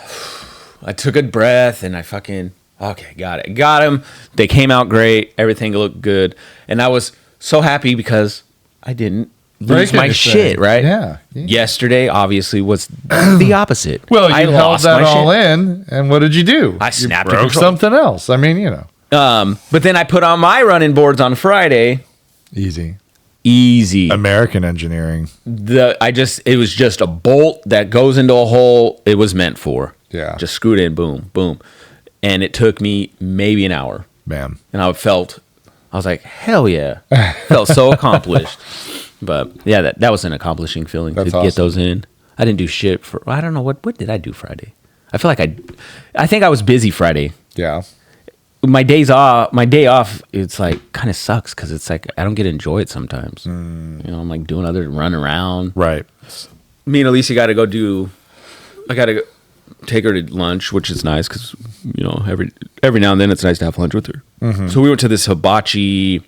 I took a breath and I fucking, okay, got it. Got them. They came out great. Everything looked good. And I was so happy because I didn't lose my shit, right? Yeah. Yesterday, obviously, was the opposite. Well, I you held lost that my all shit. in, and what did you do? I snapped you broke something else. I mean, But then I put on my running boards on Friday. Easy. American engineering. It was just a bolt that goes into a hole it was meant for. Yeah. Just screwed in, boom, boom. And it took me maybe an hour. Bam. And I was like, hell yeah. Felt so accomplished. But yeah, that was an accomplishing feeling to get those in. I didn't do shit I don't know, what did I do Friday? I feel like I think I was busy Friday. Yeah. My day off, it's like kind of sucks because it's like I don't get to enjoy it sometimes. I'm like doing other run around. Right. Me and Alicia got to go I got to go take her to lunch, which is nice because every now and then it's nice to have lunch with her. Mm-hmm. So we went to this hibachi.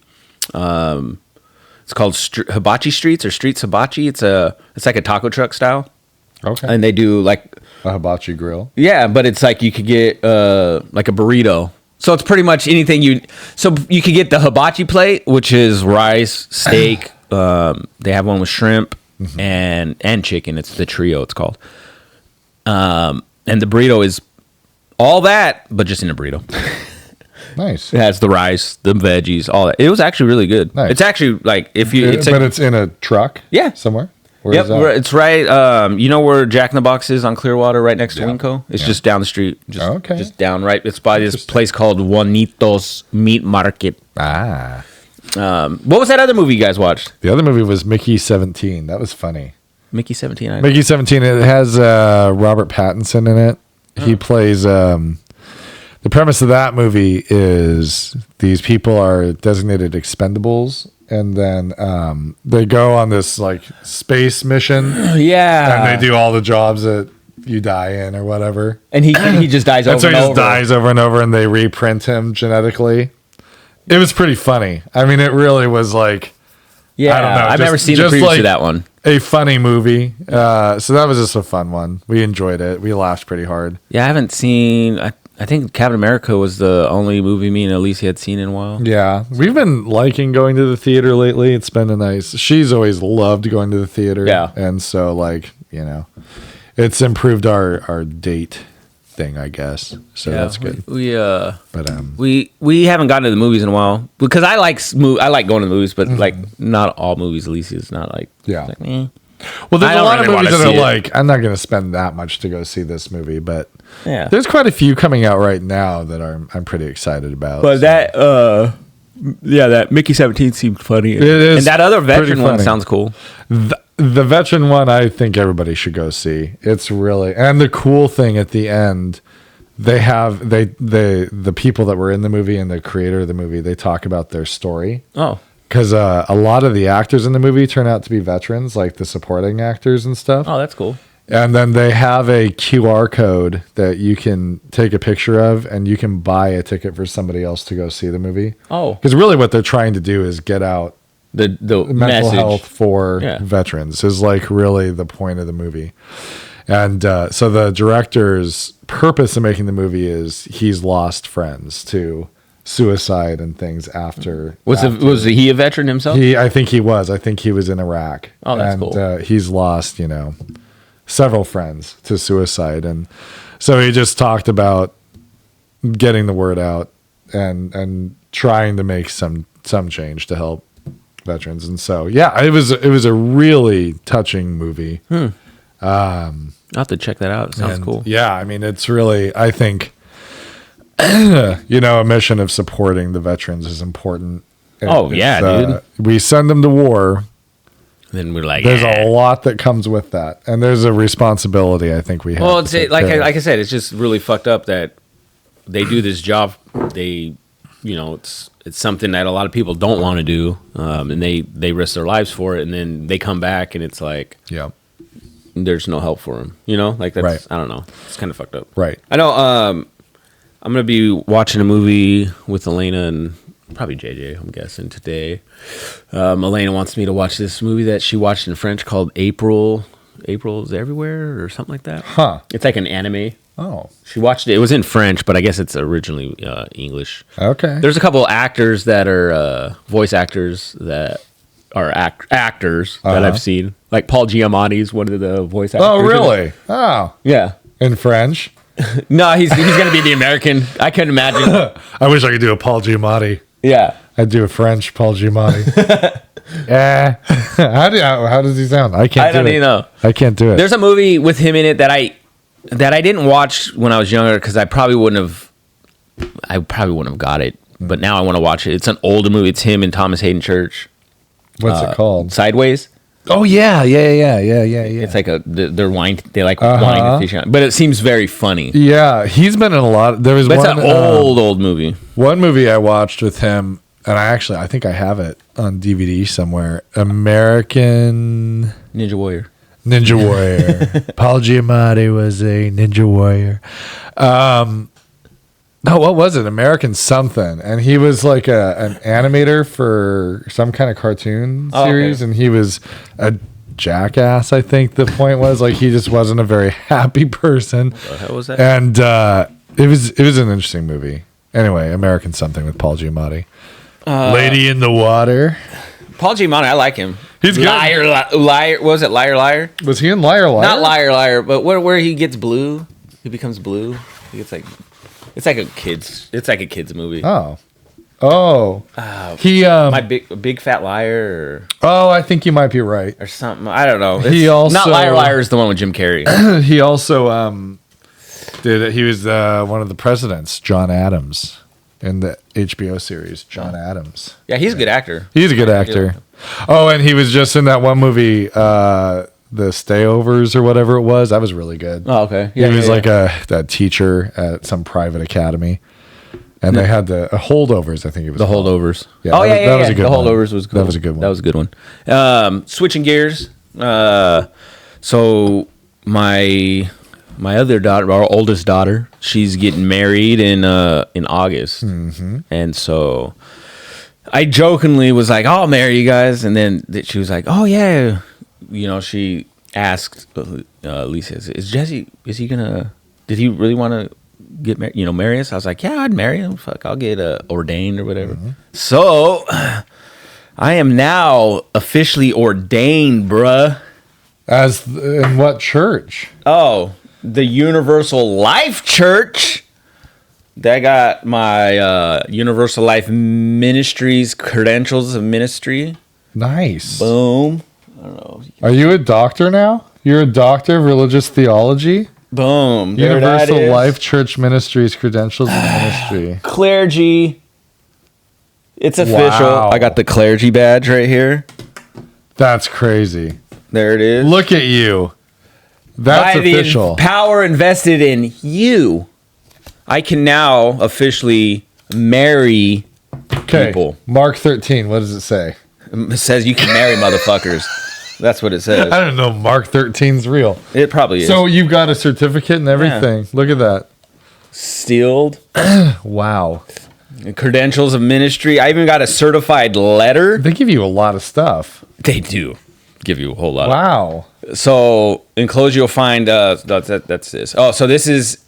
It's called Hibachi Streets or Streets Hibachi. It's like a taco truck style. Okay. And they do like a hibachi grill. Yeah, but it's like you could get like a burrito. So it's pretty much anything so you could get the hibachi plate, which is rice, steak. They have one with shrimp and chicken. It's the trio, it's called. And the burrito is all that, but just in a burrito. Nice. It has the rice, the veggies, all that. It was actually really good. Nice. It's actually like but it's in a truck. Yeah. Somewhere. Yep, it's right. You know where Jack in the Box is on Clearwater, right next to Winco. It's just down the street. Just down right. It's by this place called Juanito's Meat Market. Ah. What was that other movie you guys watched? The other movie was Mickey 17. That was funny. Mickey 17. Mickey 17. It has Robert Pattinson in it. He plays. The premise of that movie is these people are designated expendables. And then they go on this like space mission. Yeah. And they do all the jobs that you die in or whatever. And he just dies over and over. And so he just dies over and over and they reprint him genetically. It was pretty funny. I mean, it really was like, yeah, I don't know. I've never seen the preview to that one. A funny movie. So that was just a fun one. We enjoyed it. We laughed pretty hard. Yeah, I haven't seen... I think Captain America was the only movie me and Alicia had seen in a while. Yeah. We've been liking going to the theater lately. It's been a nice... She's always loved going to the theater. Yeah. And so, like, it's improved our date thing, I guess. So that's good. We haven't gotten to the movies in a while because I like going to the movies, but like not all movies. Alicia's not like... Yeah. Like, eh. Well, there's a lot of movies that are like, I'm not going to spend that much to go see this movie, but there's quite a few coming out right now that I'm pretty excited about. But that Mickey 17 seemed funny. It is, and that other veteran one sounds cool. The veteran one, I think everybody should go see. It's really, and the cool thing at the end, they have the people that were in the movie and the creator of the movie, they talk about their story. Oh. Because a lot of the actors in the movie turn out to be veterans, like the supporting actors and stuff. Oh, that's cool. And then they have a QR code that you can take a picture of, and you can buy a ticket for somebody else to go see the movie. Oh. Because really what they're trying to do is get out the mental message. health for veterans is like really the point of the movie. And so the director's purpose of making the movie is he's lost friends to suicide and things after. Was he a veteran himself? I think he was. I think he was in Iraq. Oh, that's cool. He's lost, several friends to suicide, and so he just talked about getting the word out and trying to make some change to help veterans. And so, yeah, it was a really touching movie. I'll have to check that out. It sounds cool. Yeah, I mean, it's really, I think, a mission of supporting the veterans is important. Dude. We send them to war. Then we're like, there's a lot that comes with that, and there's a responsibility I think we have. Well, it's like I said, it's just really fucked up that they do this job. They, it's something that a lot of people don't want to do, and they risk their lives for it, and then they come back, and it's like, there's no help for them. Like that's right. I don't know. It's kind of fucked up. Right. I know. I'm gonna be watching a movie with Elena and probably JJ, I'm guessing, today. Elena wants me to watch this movie that she watched in French called April's Everywhere or something like that. Huh. It's like an anime. Oh. She watched it. It was in French, but I guess it's originally English. Okay. There's a couple of actors that are voice actors that are actors that I've seen. Like Paul Giamatti's one of the voice actors. Oh, really? Oh. Yeah. In French? No, he's going to be the American. I couldn't imagine. I wish I could do a Paul Giamatti. Yeah. I'd do a French Paul Giamatti. How does he sound? I don't even know. I can't do it. There's a movie with him in it that I didn't watch when I was younger because I probably wouldn't have got it. But now I want to watch it. It's an older movie. It's him and Thomas Hayden Church. What's it called? Sideways. Oh yeah. It's like they're wine. They like wine and fish, but it seems very funny. Yeah, he's been in a lot. There was But one it's an old movie. One movie I watched with him, and I think I have it on DVD somewhere. American Ninja Warrior. Paul Giamatti was a Ninja Warrior. No, what was it? American something. And he was like an animator for some kind of cartoon series. And he was a jackass, I think the point was. Like, he just wasn't a very happy person. What the hell was that? And it was an interesting movie. Anyway, American something with Paul Giamatti. Lady in the Water. Paul Giamatti, I like him. He's good. Liar. What was it? Liar? Was he in Liar? Not Liar, but where he gets blue. He becomes blue. He gets like... It's like a kids movie. Oh. He My big fat liar. I think you might be right. Or something. I don't know. Not Liar is the one with Jim Carrey. He also did it. He was one of the presidents, John Adams, in the HBO series John Adams. Yeah, he's a good actor. He's a good actor. Oh, and he was just in that one movie, The Stayovers or whatever it was. That was really good. Oh, okay. Yeah, he was like that teacher at some private academy, and they had the Holdovers. I think it was the Holdovers. Yeah, that was a good the one. Holdovers was cool. That was a good one. That was a good one. Switching gears. So my other daughter, our oldest daughter, she's getting married in August, and so I jokingly was like, "I'll marry you guys," and then she was like, "Oh yeah." She asked Lisa, "Is Jesse? Did he really want to get married? Marry us?" I was like, "Yeah, I'd marry him. Fuck, I'll get ordained or whatever." So I am now officially ordained, bruh. As in what church? Oh, the Universal Life Church. That got my Universal Life Ministries credentials of ministry. Nice. Boom. I don't know. Are you a doctor now? You're a doctor of religious theology? Boom. Universal Life Church Ministries credentials of ministry. Clergy. It's official. Wow. I got the clergy badge right here. That's crazy. There it is. Look at you. That's official. The power invested in you. I can now officially marry people. Mark 13. What does it say? It says you can marry motherfuckers. That's what it says. I don't know. Mark 13's real. It probably is. So you've got a certificate and everything. Yeah. Look at that. Sealed. Wow. Credentials of ministry. I even got a certified letter. They give you a lot of stuff. They do give you a whole lot. Wow. So enclosed you'll find that's this. Oh, so this is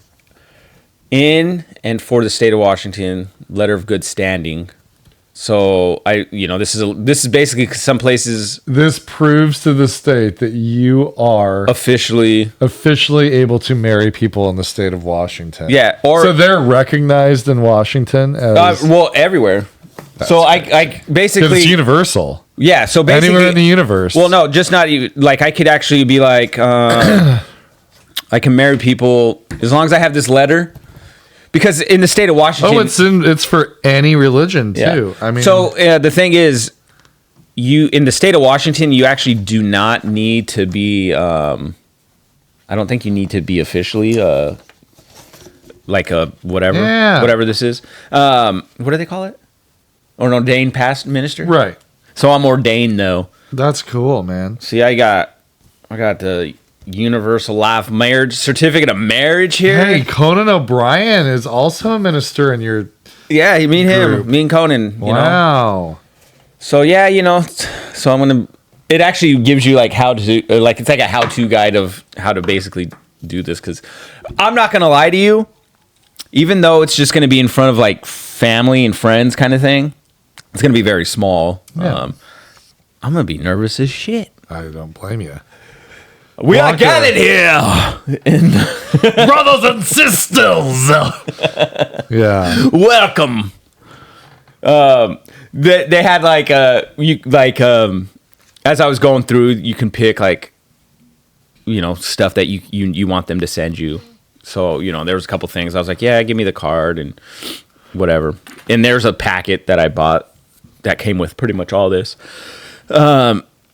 in and for the state of Washington, letter of good standing. So this is basically some places. This proves to the state that you are officially able to marry people in the state of Washington. Yeah, so they're recognized in Washington as everywhere. So I basically it's universal. Yeah, so basically anywhere in the universe. Well, no, just not even like I could actually be like I can marry people as long as I have this letter. Because in the state of Washington, it's for any religion too. I mean, so the thing is, you in the state of Washington, you actually do not need to be. I don't think you need to be officially like a whatever this is. What do they call it? Or an ordained past minister, right? So I'm ordained though. That's cool, man. See, I got the Universal Life Marriage Certificate of Marriage here. Hey, Conan O'Brien is also a minister in your. Yeah, you meet group. him, me and Conan. Wow. Know. So yeah, so I'm gonna. It actually gives you like how to it's like a how-to guide of how to basically do this. Because I'm not gonna lie to you, even though it's just gonna be in front of like family and friends kind of thing, it's gonna be very small. Yeah. I'm gonna be nervous as shit. I don't blame you. We are gathered here, brothers and sisters. Yeah, welcome. They had like as I was going through, you can pick like stuff that you want them to send you. So there was a couple things I was like, yeah, give me the card and whatever. And there's a packet that I bought that came with pretty much all this.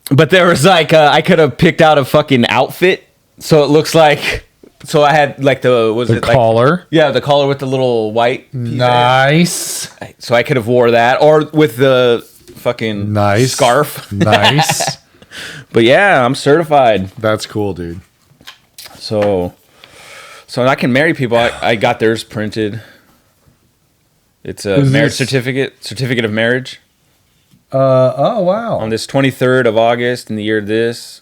But there was like I could have picked out a fucking outfit, so it looks like. So I had like the collar. Yeah, the collar with the little white. Nice. So I could have wore that, or with the fucking scarf. Nice. But yeah, I'm certified. That's cool, dude. So I can marry people. I got theirs printed. It's a marriage certificate of marriage. Oh wow! On this 23rd of August in the year of this,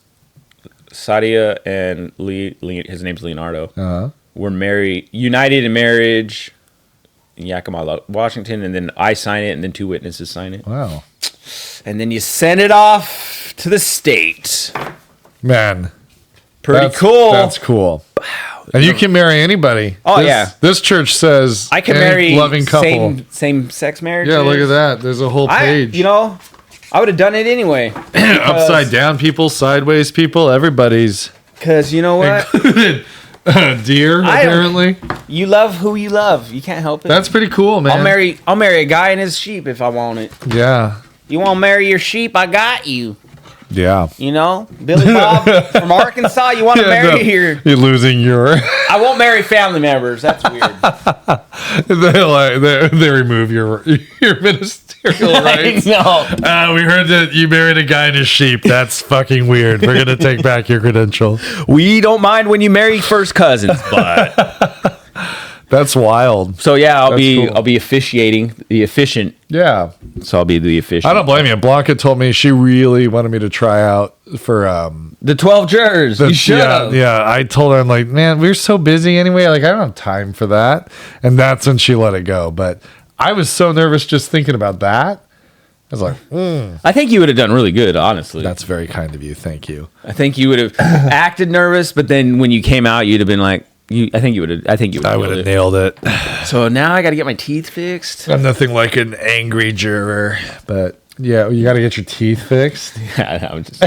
Sadia and his name's Leonardo. We're married, united in marriage in Yakima, Washington, and then I sign it, and then 2 witnesses sign it. Wow! And then you send it off to the state. Man, pretty cool. That's cool. Wow! And you can marry anybody. Oh yeah. This church says I can marry loving couple. Same sex marriage. Yeah, look at that. There's a whole page. I would have done it anyway. Upside down people, sideways people, everybody's. Because you know what? Included deer, apparently. You love who you love. You can't help it. That's pretty cool, man. I'll marry a guy and his sheep if I want it. Yeah. You want to marry your sheep? I got you. Yeah. Billy Bob from Arkansas, you want to marry here. You're losing your... I won't marry family members. That's weird. They remove your ministerial rights. No. We heard that you married a guy and his sheep. That's fucking weird. We're going to take back your credential. We don't mind when you marry first cousins, but... That's wild. So yeah, I'll be officiating the efficient. Yeah. So I'll be the efficient. I don't blame you. Blanca told me she really wanted me to try out for the 12 jurors. You should have. Yeah. I told her, I'm like, man, we're so busy anyway. Like I don't have time for that. And that's when she let it go. But I was so nervous just thinking about that. I was like, I think you would have done really good, honestly. That's very kind of you. Thank you. I think you would have acted nervous, but then when you came out, you'd have been like. I think you would have. I would have nailed it. So now I got to get my teeth fixed. I'm nothing like an angry juror, but yeah, you got to get your teeth fixed. Yeah, I'm just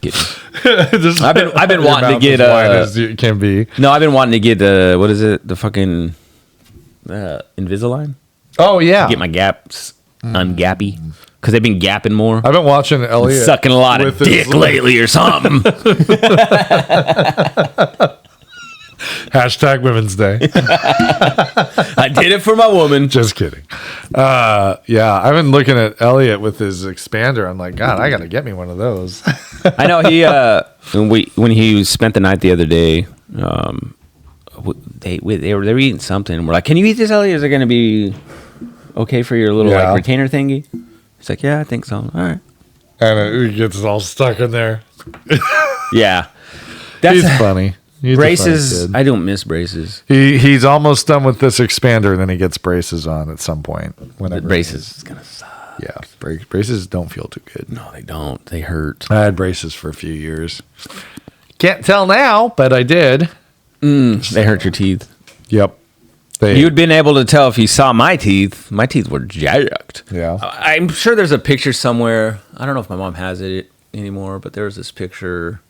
kidding. I've been wanting to get as it can be. No, I've been wanting to get what is it? The fucking Invisalign. Oh yeah, get my gaps ungappy. Because they've been gapping more. I've been watching Elliot. Sucking a lot of dick lately or something. Hashtag Women's Day. I did it for my woman. Just kidding. Yeah, I've been looking at Elliot with his expander. I'm like, God, I got to get me one of those. I know he, when he spent the night the other day, they were eating something. We're like, can you eat this, Elliot? Is it going to be okay for your little like retainer thingy? He's like, yeah, I think so. All right. And it gets all stuck in there. Yeah. He's funny. He's braces. I don't miss braces. He's almost done with this expander, and then he gets braces on at some point. The braces is going to suck. Yeah. Braces don't feel too good. No, they don't. They hurt. I had braces for a few years. Can't tell now, but I did. They hurt your teeth. Yep. You'd been able to tell if you saw my teeth. My teeth were jacked. Yeah. I'm sure there's a picture somewhere. I don't know if my mom has it anymore, but there was this picture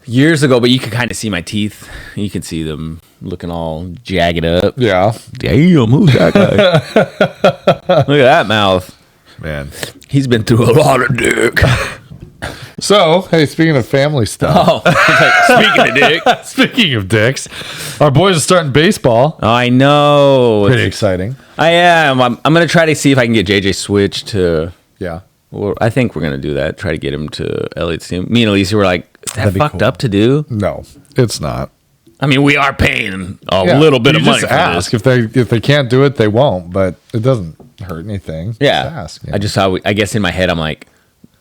years ago, but you could kind of see my teeth. You can see them looking all jagged up. Yeah. Damn, who's that guy? Look at that mouth. Man. He's been through a lot of dick. So, hey, speaking of family stuff. Speaking of dick. Speaking of dicks, our boys are starting baseball. I know. Pretty exciting. I am. I'm going to try to see if I can get JJ switched to... Yeah. Well, I think we're going to do that. Try to get him to Elliot's team. Me and Alicia were like, is that fucked cool. up to do? No, it's not. I mean, we are paying a little bit of money just for ask. this. If they can't do it, they won't, but it doesn't hurt anything. Yeah. Just ask. I guess in my head, I'm like,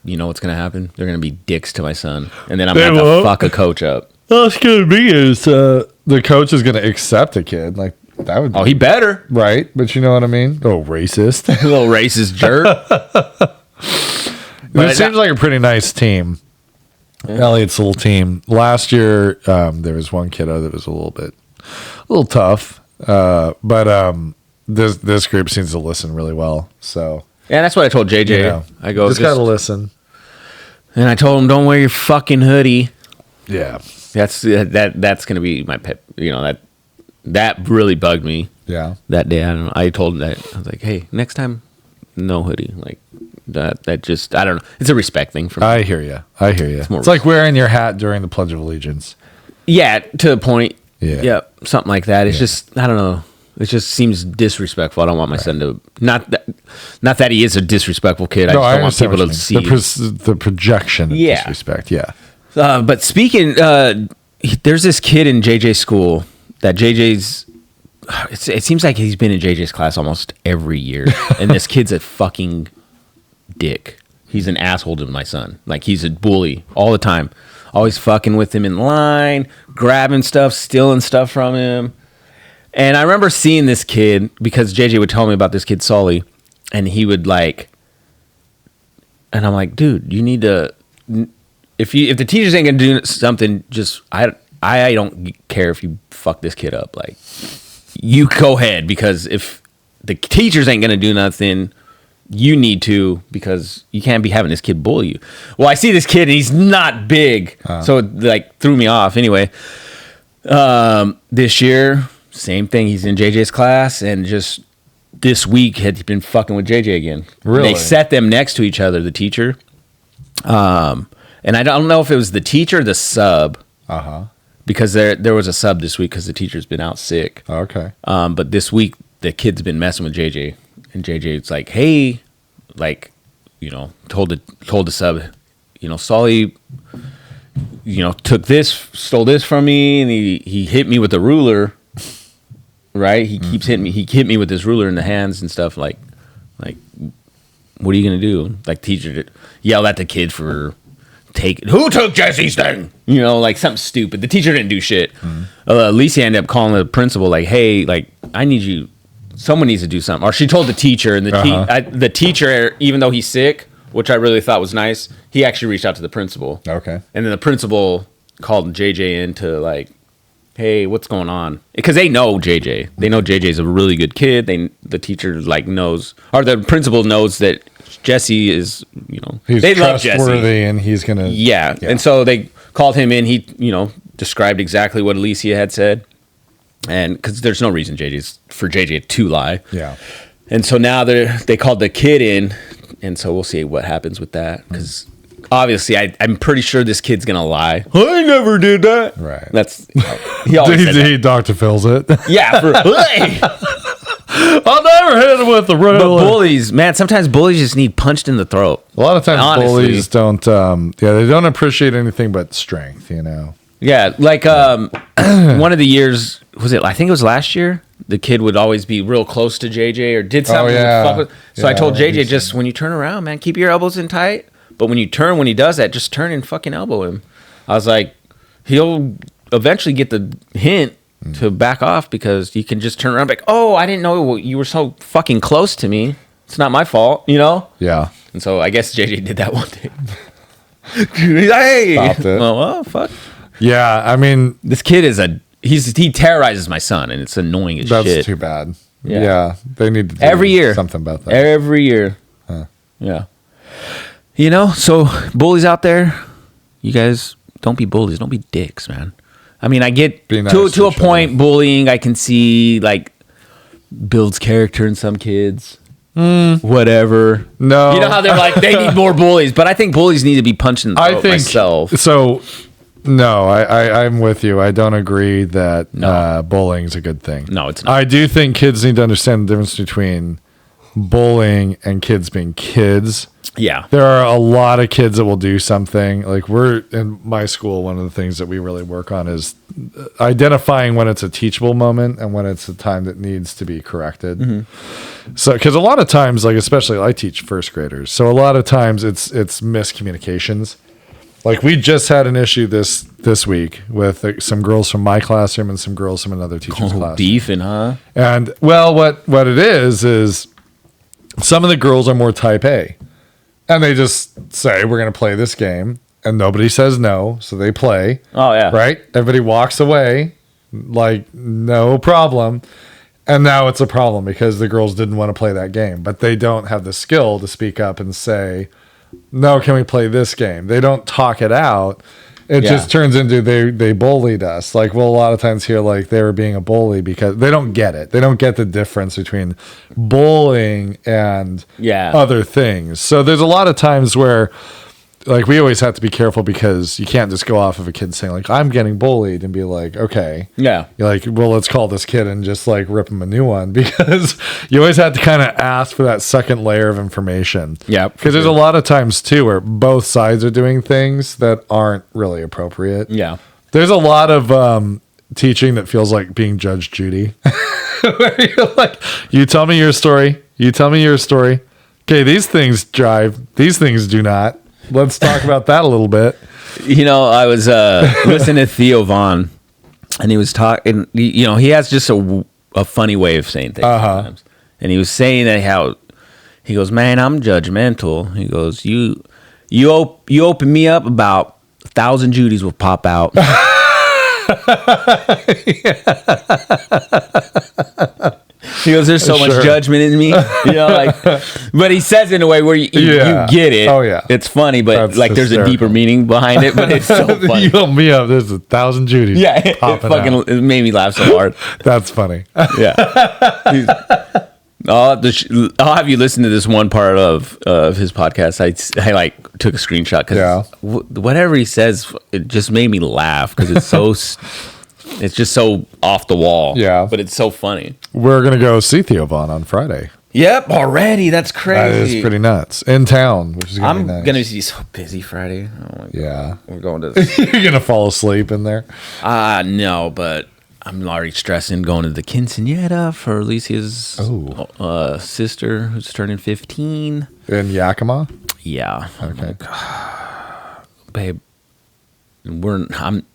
you know what's going to happen? They're going to be dicks to my son. And then I'm going to have to fuck a coach up. All it's going to be is the coach is going to accept a kid. Like, that would be. Oh, he better. Right. But you know what I mean? Oh, racist. A little racist jerk. It seems like a pretty nice team. Yeah. Elliot's little team. Last year, there was one kiddo that was a little tough. But this group seems to listen really well. So yeah, that's what I told JJ. You know, I go, just gotta listen. And I told him, don't wear your fucking hoodie. Yeah, that's gonna be my pet. You know that really bugged me. Yeah, that day I don't know. I told him that I was like, hey, next time, no hoodie. Like that just I don't know. It's a respect thing for me. I hear you. It's like wearing your hat during the Pledge of Allegiance. Yeah, to a point. Yeah, something like that. It's just I don't know. It just seems disrespectful. I don't want my son to not that he is a disrespectful kid. I just don't want people to see the projection of disrespect. Yeah. But speaking, there's this kid in JJ's school that JJ's. It seems like he's been in JJ's class almost every year, and this kid's a fucking dick. He's an asshole to my son. Like he's a bully all the time. Always fucking with him in line, grabbing stuff, stealing stuff from him. And I remember seeing this kid because JJ would tell me about this kid, Sully, and he would like, and I'm like, dude, you need to, if the teachers ain't gonna do something, just I don't care if you fuck this kid up, like you go ahead, because if the teachers ain't gonna do nothing, you need to, because you can't be having this kid bully you. Well, I see this kid and he's not big, so it like threw me off. Anyway, this year. Same thing. He's in JJ's class, and just this week had been fucking with JJ again. Really? They set them next to each other, the teacher. And I don't know if it was the teacher or the sub. Because there was a sub this week because the teacher's been out sick. Okay. But this week the kid's been messing with JJ, and JJ's like, hey, like, you know, told the sub, you know, Sully, you know, stole this from me, and he hit me with a ruler. Right, he keeps hitting me. He hit me with his ruler in the hands and stuff. Like, what are you gonna do? Like, teacher yelled at the kid for who took Jesse's thing? You know, like something stupid. The teacher didn't do shit. Lisa ended up calling the principal, like, hey, like I need you. Someone needs to do something. Or she told the teacher, and the teacher, even though he's sick, which I really thought was nice, he actually reached out to the principal. Okay, and then the principal called JJ in to like, hey, what's going on? Because they know JJ. They know JJ's a really good kid. The teacher like knows, or the principal knows that Jesse is, you know, they love Jesse, and he's gonna. Yeah. And so they called him in. He, you know, described exactly what Alicia had said, and because there's no reason for JJ to lie. Yeah. And so now they called the kid in, and so we'll see what happens with that, because. Obviously, I'm pretty sure this kid's gonna lie. I never did that. Right. That's he always said that. He Dr. Phil's it. Yeah. Hey, I'll never hit him with the ruler. But bullies, man, sometimes bullies just need punched in the throat. A lot of times bullies don't. They don't appreciate anything but strength. You know. Yeah, like one of the years was it? I think it was last year. The kid would always be real close to JJ or did something. So I told JJ, just when you turn around, man, keep your elbows in tight. But when he does that, just turn and fucking elbow him. I was like, he'll eventually get the hint to back off, because you can just turn around like, oh, I didn't know you were so fucking close to me. It's not my fault, you know? Yeah. And so I guess JJ did that one day. Hey! Stopped it. Well, fuck. Yeah, I mean, this kid is a he terrorizes my son, and it's annoying as shit. That's too bad. Yeah. They need to do every year something about that. Every year. Huh. Yeah. You know, so bullies out there, you guys don't be bullies. Don't be dicks, man. I mean, I get nice to a point, bullying, I can see, like, builds character in some kids. Whatever. No. You know how they're like, they need more bullies, but I think bullies need to be punched in the throat myself. So, no, I'm with you. I don't agree that bullying's a good thing. No, it's not. I do think kids need to understand the difference between bullying and kids being kids. Yeah. There are a lot of kids that will do something. Like, we're in my school, one of the things that we really work on is identifying when it's a teachable moment and when it's a time that needs to be corrected. Mm-hmm. So, because a lot of times, like, especially I teach first graders, so a lot of times it's miscommunications. Like, we just had an issue this week with some girls from my classroom and some girls from another teacher's classroom. Beefing, huh? And, well, what it is some of the girls are more type A. And they just say, we're going to play this game. And nobody says no. So they play. Oh, yeah. Right? Everybody walks away. Like, no problem. And now it's a problem because the girls didn't want to play that game. But they don't have the skill to speak up and say, no, can we play this game? They don't talk it out. It just turns into they bullied us. Like, we'll a lot of times hear like they were being a bully because they don't get it. They don't get the difference between bullying and other things. So there's a lot of times where, like, we always have to be careful because you can't just go off of a kid saying like, I'm getting bullied and be like, okay. Yeah. You're like, well, let's call this kid and just like rip him a new one, because you always have to kind of ask for that second layer of information. Yeah. Because there's a lot of times too where both sides are doing things that aren't really appropriate. Yeah. There's a lot of teaching that feels like being Judge Judy. Where you're like, you tell me your story. You tell me your story. Okay, these things drive. These things do not. Let's talk about that a little bit. You know, I was listening to Theo Vaughn, and he was talking. You know, he has just a funny way of saying things sometimes. And he was saying that how he goes, man, I'm judgmental. He goes, you open me up, about 1,000 Judys will pop out. He goes, there's so much judgment in me, you know, like, but he says it in a way where you get it. Oh yeah, it's funny, but that's like hysterical. There's a deeper meaning behind it. But it's so funny. You open me up, there's 1,000 Judys. Yeah, it made me laugh so hard. That's funny. Yeah, I'll have you listen to this one part of his podcast. I like took a screenshot because whatever he says, it just made me laugh because it's so. It's just so off the wall. Yeah. But it's so funny. We're going to go see Theo Vaughn on Friday. Yep, already. That's crazy. That is pretty nuts. In town, which is going to be nice. I'm going to be so busy Friday. Oh yeah. We're going to... You're going to fall asleep in there? No, but I'm already stressing going to the quinceañera for Alicia's sister who's turning 15. In Yakima? Yeah. Okay. Babe, I'm...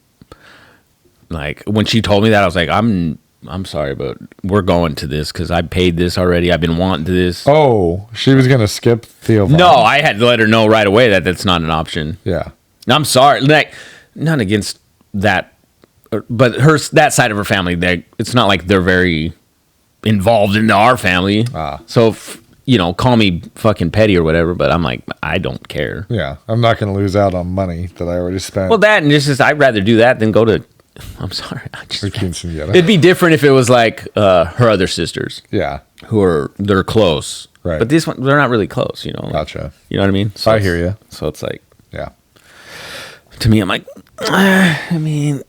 Like, when she told me that, I was like, I'm sorry, but we're going to this because I paid this already. I've been wanting to this. Oh, she was going to skip Theo Vaughn. No, I had to let her know right away that that's not an option. Yeah. I'm sorry. Like, not against that, but that side of her family, it's not like they're very involved in our family. So, call me fucking petty or whatever, but I'm like, I don't care. Yeah. I'm not going to lose out on money that I already spent. Well, that and just I'd rather do that than go to... I'm sorry. It'd be different if it was like her other sisters. Yeah. They're close. Right. But this one, they're not really close, you know. Gotcha. You know what I mean? So I hear you. So it's like, yeah. To me, I'm like,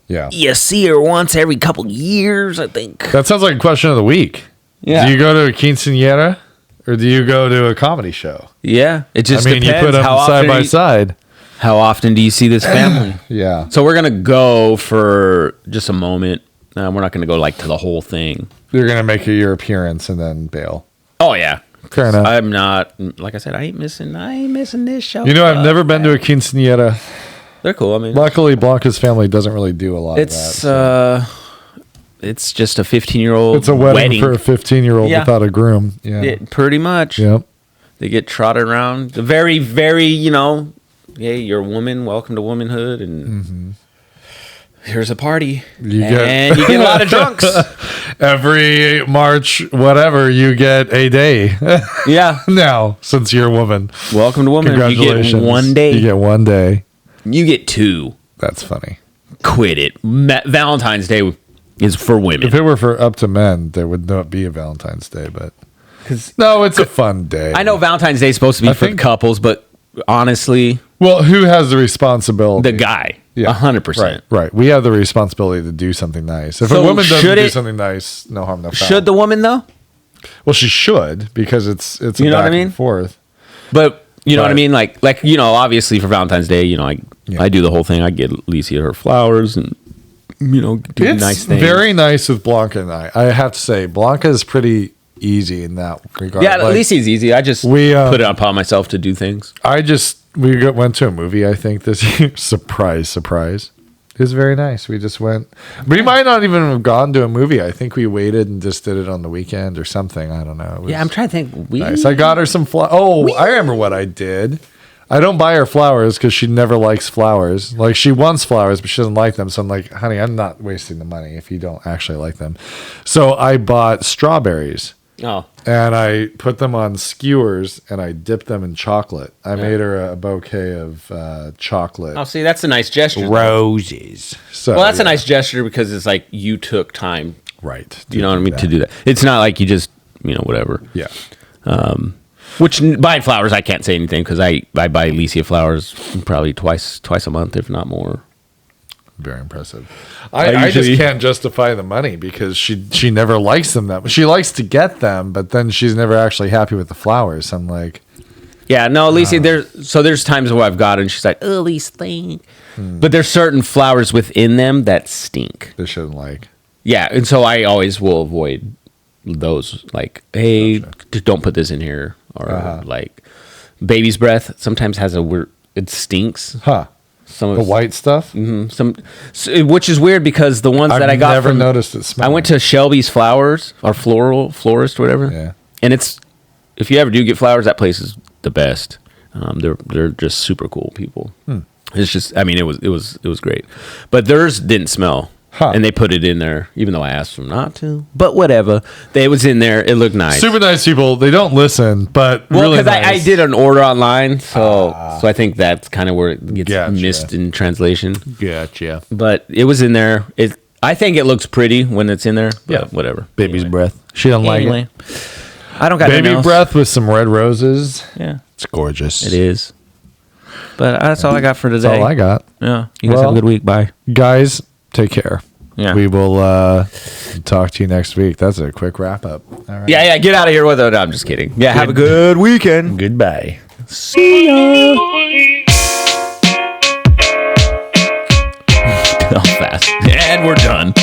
you see her once every couple years, I think. That sounds like a question of the week. Yeah. Do you go to a quinceañera or do you go to a comedy show? Yeah. It just depends. You put them side by side. How often do you see this family? Yeah. So we're going to go for just a moment. We're not going to go like to the whole thing. You're going to make your appearance and then bail. Oh, yeah. Fair enough. I'm not, like I said, I ain't missing this show. You know, I've never been to a quinceañera. They're cool. I mean, luckily, Blanca's family doesn't really do a lot of that. So. It's just a 15-year-old It's a wedding for a 15-year-old without a groom. Yeah. Pretty much. Yep. They get trotted around. Very, very, hey, you're a woman. Welcome to womanhood. And here's a party. You and you get a lot of drunks. Every March, whatever, you get a day. Yeah. Now, since you're a woman. Welcome to woman. Congratulations. You get 1 day. You get 1 day. You get 2. That's funny. Quit it. Valentine's Day is for women. If it were for up to men, there would not be a Valentine's Day, but no, it's a fun day. I know Valentine's Day is supposed to be for couples, but honestly, well, who has the responsibility? The guy. Yeah. 100%. Right. We have the responsibility to do something nice. If a woman doesn't do something nice, no harm, no foul. Should the woman though? Well, she should, because it's a you know back what I mean? And forth. But you know what I mean? Like obviously for Valentine's Day, I do the whole thing. I get Lisa her flowers and do nice things. It's very nice with Blanca and I. I have to say, Blanca is pretty easy in that regard. Yeah, Lisa's easy. I just put it upon myself to do things. We went to a movie, I think, this year. Surprise. It was very nice. We just went. We might not even have gone to a movie. I think we waited and just did it on the weekend or something. I don't know. Yeah, I'm trying to think. Nice. I got her some flowers. Oh, I remember what I did. I don't buy her flowers because she never likes flowers. Like, she wants flowers, but she doesn't like them. So I'm like, honey, I'm not wasting the money if you don't actually like them. So I bought strawberries. Oh. And I put them on skewers and I dipped them in chocolate. I made her a bouquet of chocolate. Oh, see, that's a nice gesture. Roses. So, well, that's a nice gesture because it's like you took time. Right. You know what I mean? To do that. It's not like you just, whatever. Yeah. Which buying flowers, I can't say anything because I buy Alicia flowers probably twice a month, if not more. Very impressive. I just can't justify the money because she never likes them that much. She likes to get them, but then she's never actually happy with the flowers. I'm like, yeah, no, Alicia. There's times where I've got it and she's like, oh, these stink. But there's certain flowers within them that stink. They shouldn't like. Yeah, and so I always will avoid those. Like, hey, don't put this in here, or like baby's breath sometimes has it stinks. Huh. Some of the white stuff, which is weird because the ones that I got never noticed it smelling. I went to Shelby's Flowers, or florist, or whatever. Yeah, and if you ever do get flowers, that place is the best. They're just super cool people. It's just, it was great, but theirs didn't smell. And they put it in there, even though I asked them not to. But whatever, it was in there. It looked nice. Super nice people. They don't listen, but really nice. I did an order online, so I think that's kind of where it gets missed in translation. Gotcha. But it was in there. I think it looks pretty when it's in there. Yeah, whatever. Baby's breath. She don't like it. I don't got baby breath with some red roses. Yeah, it's gorgeous. It is. But that's all I got for today. That's all I got. Yeah. You guys have a good week. Bye, guys. Take care. Yeah. We will talk to you next week. That's a quick wrap up. All right. Yeah. Get out of here with it. No, I'm just kidding. Yeah. Have a good weekend. Goodbye. See ya. How fast. And we're done.